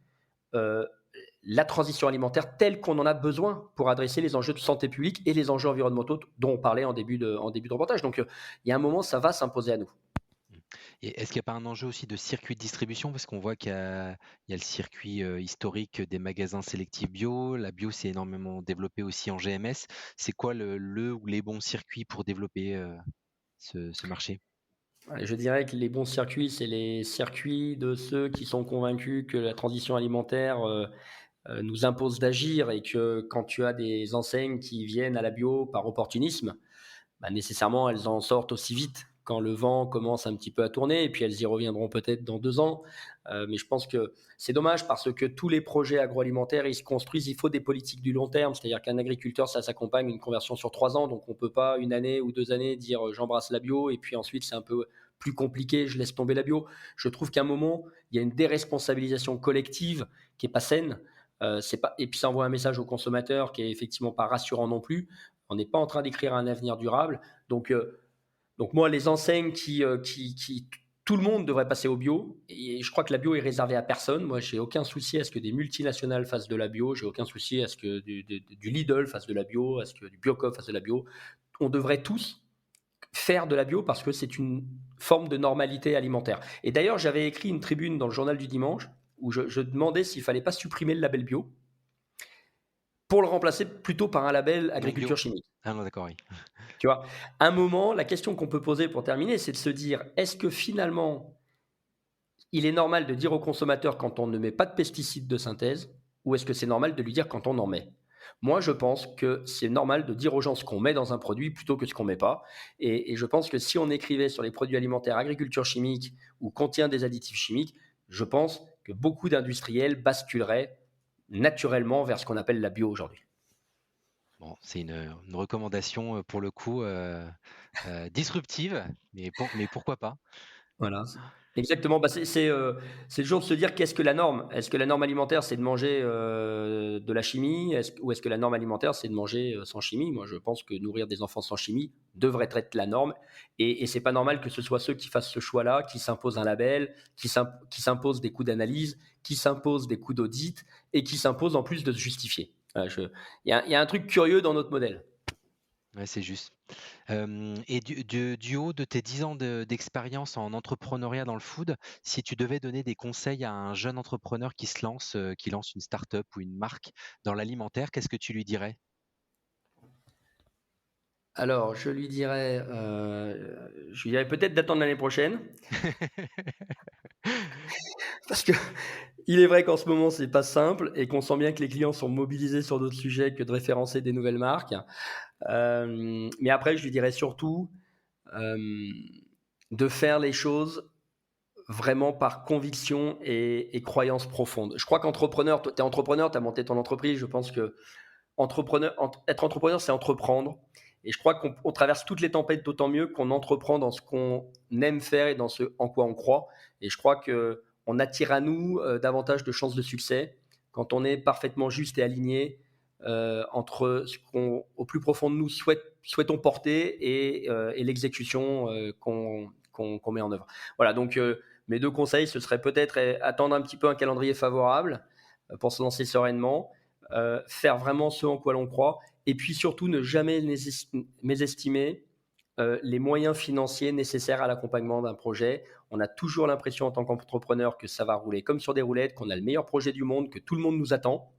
la transition alimentaire telle qu'on en a besoin pour adresser les enjeux de santé publique et les enjeux environnementaux dont on parlait en début de reportage. Donc il y a un moment, ça va s'imposer à nous. Et est-ce qu'il n'y a pas un enjeu aussi de circuit de distribution? Parce qu'on voit qu'il y a le circuit historique des magasins sélectifs bio. La bio s'est énormément développée aussi en GMS. C'est quoi le ou les bons circuits pour développer ce marché? Je dirais que les bons circuits, c'est les circuits de ceux qui sont convaincus que la transition alimentaire nous impose d'agir, et que quand tu as des enseignes qui viennent à la bio par opportunisme, nécessairement elles en sortent aussi vite quand le vent commence un petit peu à tourner, et puis elles y reviendront peut-être dans 2 ans. Mais je pense que c'est dommage, parce que tous les projets agroalimentaires, ils se construisent, il faut des politiques du long terme, c'est-à-dire qu'un agriculteur, ça s'accompagne d'une conversion sur 3 ans, donc on ne peut pas 1 année ou 2 années dire j'embrasse la bio, et puis ensuite c'est un peu plus compliqué, je laisse tomber la bio. Je trouve qu'à un moment, il y a une déresponsabilisation collective qui n'est pas saine. Et puis ça envoie un message aux consommateurs qui est effectivement pas rassurant non plus. On n'est pas en train d'écrire un avenir durable. Donc moi, les enseignes qui tout le monde devrait passer au bio, et je crois que la bio est réservée à personne. Moi, j'ai aucun souci à ce que des multinationales fassent de la bio, j'ai aucun souci à ce que du Lidl fasse de la bio, à ce que du Biocop fasse de la bio. On devrait tous faire de la bio, parce que c'est une forme de normalité alimentaire. Et d'ailleurs, j'avais écrit une tribune dans le journal du dimanche où je demandais s'il ne fallait pas supprimer le label bio. pour le remplacer plutôt par un label agriculture chimique. Ah non, d'accord, oui. Tu vois, à un moment, la question qu'on peut poser pour terminer, c'est de se dire, est-ce que finalement, il est normal de dire au consommateur quand on ne met pas de pesticides de synthèse, ou est-ce que c'est normal de lui dire quand on en met? Moi, je pense que c'est normal de dire aux gens ce qu'on met dans un produit plutôt que ce qu'on met pas. Et je pense que si on écrivait sur les produits alimentaires agriculture chimique ou contient des additifs chimiques, je pense que beaucoup d'industriels basculeraient naturellement vers ce qu'on appelle la bio aujourd'hui. Bon, c'est une recommandation pour le coup disruptive, mais pourquoi pas? Voilà, exactement. Bah, c'est toujours de se dire qu'est-ce que la norme? Est-ce que la norme alimentaire, c'est de manger de la chimie? Ou est-ce que la norme alimentaire, c'est de manger sans chimie? Moi, je pense que nourrir des enfants sans chimie devrait être la norme. Et c'est pas normal que ce soit ceux qui fassent ce choix-là, qui s'imposent un label, qui s'imposent des coûts d'analyse, qui s'imposent des coûts d'audit et qui s'imposent en plus de se justifier. Il y a un truc curieux dans notre modèle. Ouais, c'est juste. Et du haut de tes 10 ans d'expérience en entrepreneuriat dans le food, si tu devais donner des conseils à un jeune entrepreneur qui se lance, qui lance une start-up ou une marque dans l'alimentaire, qu'est-ce que tu lui dirais? Alors, je lui dirais peut-être d'attendre l'année prochaine. Parce que il est vrai qu'en ce moment, c'est pas simple et qu'on sent bien que les clients sont mobilisés sur d'autres sujets que de référencer des nouvelles marques. Mais après, je lui dirais surtout de faire les choses vraiment par conviction et croyance profonde. Je crois qu'entrepreneur, toi, tu es entrepreneur, tu as monté ton entreprise. Je pense que être entrepreneur, c'est entreprendre. Et je crois qu'on traverse toutes les tempêtes d'autant mieux qu'on entreprend dans ce qu'on aime faire et dans ce en quoi on croit. Et je crois qu'on attire à nous davantage de chances de succès quand on est parfaitement juste et aligné entre ce qu'on, au plus profond de nous, souhaitons porter et l'exécution qu'on met en œuvre. Voilà, donc mes deux conseils, ce serait peut-être attendre un petit peu un calendrier favorable pour se lancer sereinement, faire vraiment ce en quoi l'on croit, et puis surtout ne jamais mésestimer les moyens financiers nécessaires à l'accompagnement d'un projet. On a toujours l'impression en tant qu'entrepreneur que ça va rouler comme sur des roulettes, qu'on a le meilleur projet du monde, que tout le monde nous attend.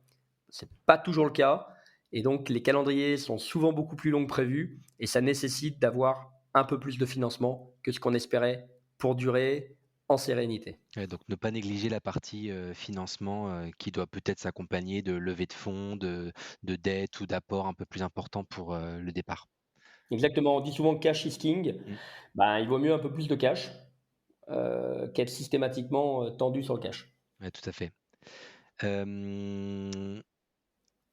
Ce n'est pas toujours le cas. Et donc, les calendriers sont souvent beaucoup plus longs que prévu et ça nécessite d'avoir un peu plus de financement que ce qu'on espérait pour durer en sérénité. Ouais, donc ne pas négliger la partie financement qui doit peut-être s'accompagner de levée de fonds, de dettes ou d'apports un peu plus importants pour le départ. Exactement, on dit souvent que cash is king. Mm. Ben, il vaut mieux un peu plus de cash qu'être systématiquement tendu sur le cash. Ouais, tout à fait.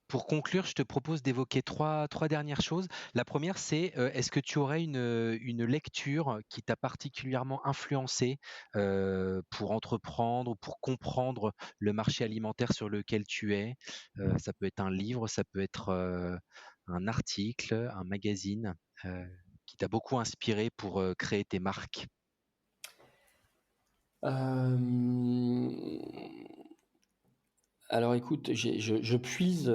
Pour conclure, je te propose d'évoquer trois dernières choses. La première, c'est est-ce que tu aurais une lecture qui t'a particulièrement influencé pour entreprendre ou pour comprendre le marché alimentaire sur lequel tu es? Ça peut être un livre, ça peut être un article, un magazine qui t'a beaucoup inspiré pour créer tes marques. Alors écoute, je puise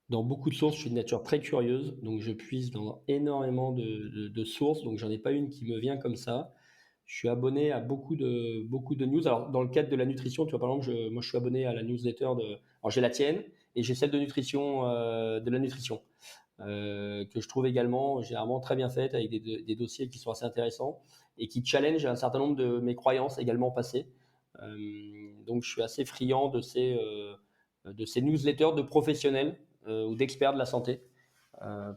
dans beaucoup de sources. Je suis de nature très curieuse, donc je puise dans énormément de sources. Donc j'en ai pas une qui me vient comme ça. Je suis abonné à beaucoup de news. Alors dans le cadre de la nutrition, tu vois, par exemple, moi je suis abonné à la newsletter alors j'ai la tienne et j'ai celle de nutrition, de la nutrition, que je trouve également généralement très bien faite avec des dossiers qui sont assez intéressants et qui challenge un certain nombre de mes croyances également passées. Donc je suis assez friand de ces newsletters de professionnels ou d'experts de la santé.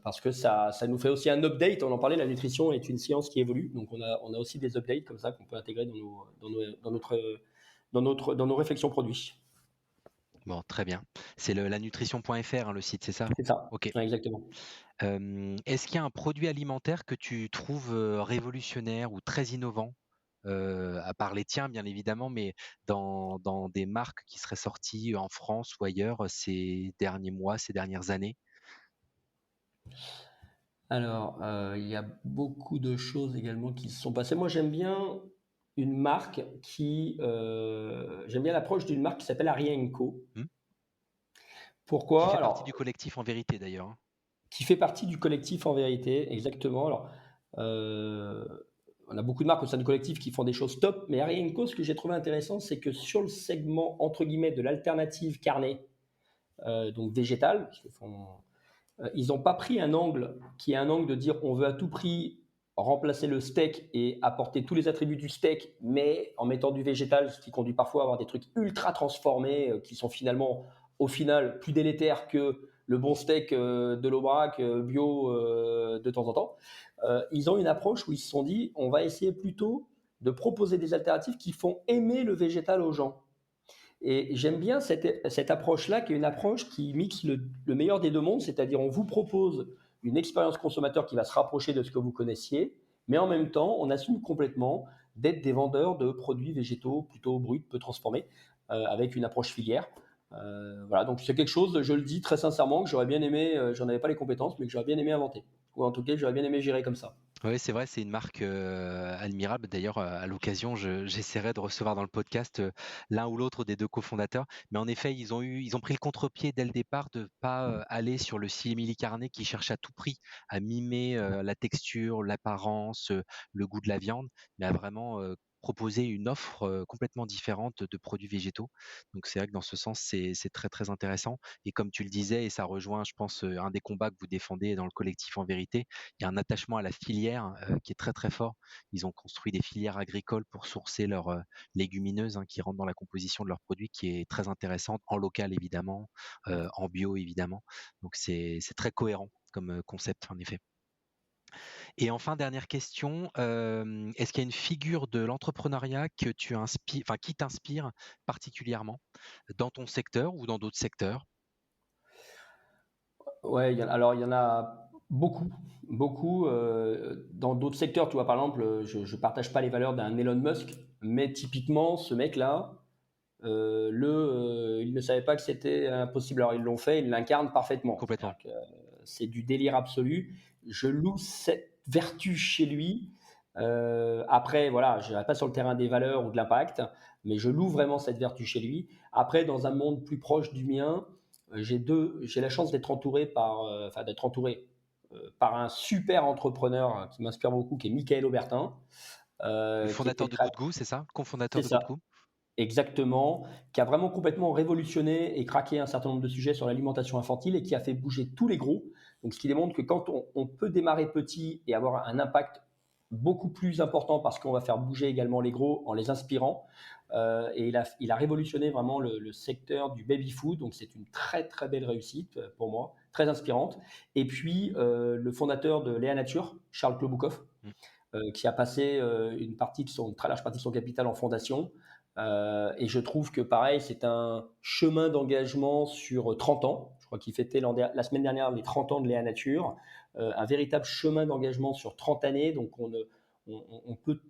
Parce que ça nous fait aussi un update. On en parlait, la nutrition est une science qui évolue. Donc, on a aussi des updates comme ça qu'on peut intégrer dans nos réflexions produits. Bon, très bien. C'est lanutrition.fr, le site, c'est ça? C'est ça, Ok. ouais, exactement. Est-ce qu'il y a un produit alimentaire que tu trouves révolutionnaire ou très innovant, à part les tiens, bien évidemment, mais dans des marques qui seraient sorties en France ou ailleurs ces derniers mois, ces dernières années? Alors, il y a beaucoup de choses également qui se sont passées. Moi, j'aime bien une marque j'aime bien l'approche d'une marque qui s'appelle Aria Co. Mmh. Qui Pourquoi? fait partie Alors, du collectif En Vérité d'ailleurs, hein. qui fait partie du collectif En Vérité, exactement. Alors, on a beaucoup de marques au sein du collectif qui font des choses top, mais Aria Co, ce que j'ai trouvé intéressant, c'est que sur le segment, entre guillemets, de l'alternative carnée, donc végétal. Ils n'ont pas pris un angle qui est un angle de dire on veut à tout prix remplacer le steak et apporter tous les attributs du steak, mais en mettant du végétal, ce qui conduit parfois à avoir des trucs ultra transformés qui sont finalement, au final, plus délétères que le bon steak de l'Aubrac bio de temps en temps. Ils ont une approche où ils se sont dit on va essayer plutôt de proposer des alternatives qui font aimer le végétal aux gens. Et j'aime bien cette approche-là, qui est une approche qui mixe le meilleur des deux mondes, c'est-à-dire on vous propose une expérience consommateur qui va se rapprocher de ce que vous connaissiez, mais en même temps, on assume complètement d'être des vendeurs de produits végétaux plutôt bruts, peu transformés, avec une approche filière. Voilà, donc c'est quelque chose, je le dis très sincèrement, que j'aurais bien aimé, j'en avais pas les compétences, mais que j'aurais bien aimé inventer. Ou en tout cas, j'aurais bien aimé gérer comme ça. Oui, c'est vrai, c'est une marque admirable. D'ailleurs, à l'occasion, j'essaierai de recevoir dans le podcast l'un ou l'autre des deux cofondateurs. Mais en effet, ils ont pris le contre-pied dès le départ de pas aller sur le simili-carné qui cherche à tout prix à mimer la texture, l'apparence, le goût de la viande, mais à vraiment proposer une offre complètement différente de produits végétaux. Donc c'est vrai que dans ce sens, c'est très très intéressant. Et comme tu le disais, et ça rejoint, je pense, un des combats que vous défendez dans le collectif En Vérité, il y a un attachement à la filière qui est très très fort. Ils ont construit des filières agricoles pour sourcer leurs légumineuses qui rentrent dans la composition de leurs produits, qui est très intéressante, en local évidemment, en bio évidemment. Donc c'est très cohérent comme concept en effet. Et enfin, dernière question, est-ce qu'il y a une figure de l'entrepreneuriat que qui t'inspire particulièrement dans ton secteur ou dans d'autres secteurs? Ouais, alors il y en a beaucoup. Dans d'autres secteurs, tu vois, par exemple, je ne partage pas les valeurs d'un Elon Musk, mais typiquement, ce mec-là, il ne savait pas que c'était impossible. Alors ils l'ont fait, il l'incarne parfaitement. Complètement. C'est du délire absolu. Je loue cette vertu chez lui. Après, voilà, je n'irai pas sur le terrain des valeurs ou de l'impact, mais je loue vraiment cette vertu chez lui. Après, dans un monde plus proche du mien, j'ai la chance d'être entouré par un super entrepreneur qui m'inspire beaucoup, qui est Michael Aubertin. Le fondateur de Good Goût, c'est ça? Cofondateur de Good Goût. Exactement, qui a vraiment complètement révolutionné et craqué un certain nombre de sujets sur l'alimentation infantile et qui a fait bouger tous les gros. Donc, ce qui démontre que quand on peut démarrer petit et avoir un impact beaucoup plus important parce qu'on va faire bouger également les gros en les inspirant. Et il a révolutionné vraiment le secteur du baby-food. Donc, c'est une très, très belle réussite pour moi, très inspirante. Et puis, le fondateur de Léa Nature, Charles Kloboukov, qui a passé une très large partie de son capital en fondation. Et je trouve que pareil, c'est un chemin d'engagement sur 30 ans. Je crois qu'il fêtait la semaine dernière les 30 ans de Léa Nature. Un véritable chemin d'engagement sur 30 années. Donc on peut,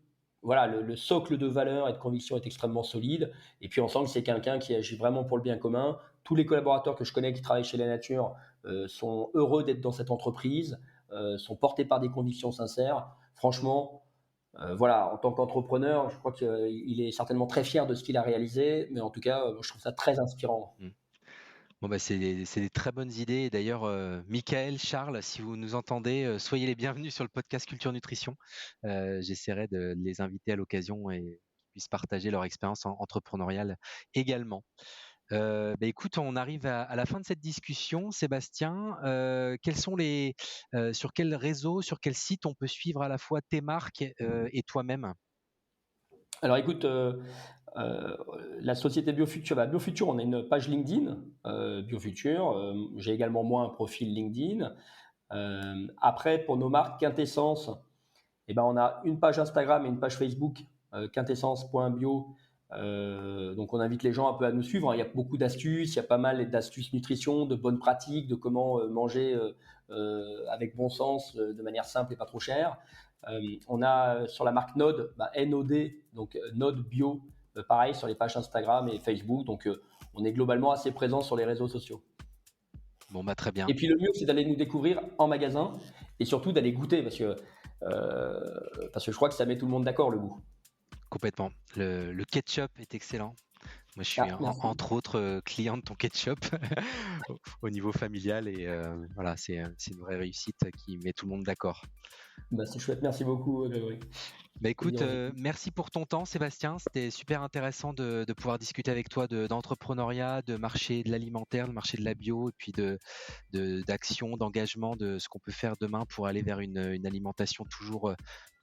voilà, le socle de valeur et de conviction est extrêmement solide. Et puis on sent que c'est quelqu'un qui agit vraiment pour le bien commun. Tous les collaborateurs que je connais qui travaillent chez Léa Nature sont heureux d'être dans cette entreprise, sont portés par des convictions sincères. Franchement, voilà, en tant qu'entrepreneur, je crois qu'il est certainement très fier de ce qu'il a réalisé, mais en tout cas, je trouve ça très inspirant. Bon, c'est des très bonnes idées. Et d'ailleurs, Michael, Charles, si vous nous entendez, soyez les bienvenus sur le podcast Culture Nutrition. J'essaierai de les inviter à l'occasion et qu'ils puissent partager leur expérience entrepreneuriale également. Écoute, on arrive à la fin de cette discussion. Sébastien, sur quel réseau, sur quel site on peut suivre à la fois tes marques et toi-même? Alors écoute, la société Biofuture, Biofuture, on a une page LinkedIn, Biofuture. J'ai également moi un profil LinkedIn. Après, pour nos marques Quintessence, on a une page Instagram et une page Facebook, quintessence.bio. Donc on invite les gens un peu à nous suivre. Il y a beaucoup d'astuces, il y a pas mal d'astuces nutrition, de bonnes pratiques, de comment manger avec bon sens, de manière simple et pas trop chère. On a sur la marque Node, NOD, donc Node Bio, pareil sur les pages Instagram et Facebook. Donc on est globalement assez présent sur les réseaux sociaux. Bon, très bien. Et puis le mieux, c'est d'aller nous découvrir en magasin et surtout d'aller goûter parce que je crois que ça met tout le monde d'accord, le goût. Complètement. Le ketchup est excellent. Moi, je suis entre autres client de ton ketchup au niveau familial et voilà, c'est une vraie réussite qui met tout le monde d'accord. C'est chouette, merci beaucoup Grégory. Écoute, merci pour ton temps Sébastien, c'était super intéressant de pouvoir discuter avec toi d'entrepreneuriat, de marché de l'alimentaire, de marché de la bio, et puis d'action, d'engagement, de ce qu'on peut faire demain pour aller vers une alimentation toujours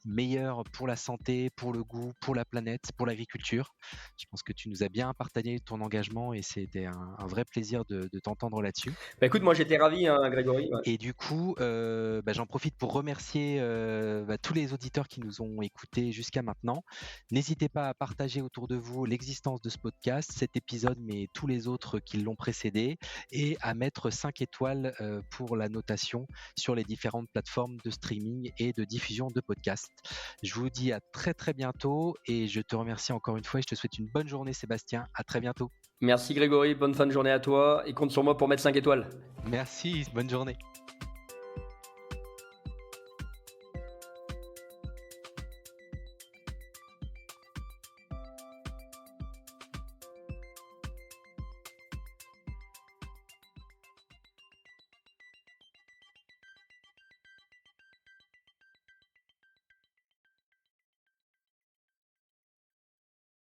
meilleure pour la santé, pour le goût, pour la planète, pour l'agriculture. Je pense que tu nous as bien partagé ton engagement et c'était un vrai plaisir de t'entendre là-dessus. Écoute, moi j'étais ravi, Grégory. Ouais. Et du coup, j'en profite pour remercier tous les auditeurs qui nous ont écoutés jusqu'à maintenant. N'hésitez pas à partager autour de vous l'existence de ce podcast, cet épisode, mais tous les autres qui l'ont précédé, et à mettre 5 étoiles pour la notation sur les différentes plateformes de streaming et de diffusion de podcasts. Je vous dis à très très bientôt et je te remercie encore une fois et je te souhaite une bonne journée Sébastien. À très bientôt. Merci Grégory, bonne fin de journée à toi et compte sur moi pour mettre 5 étoiles. Merci, bonne journée.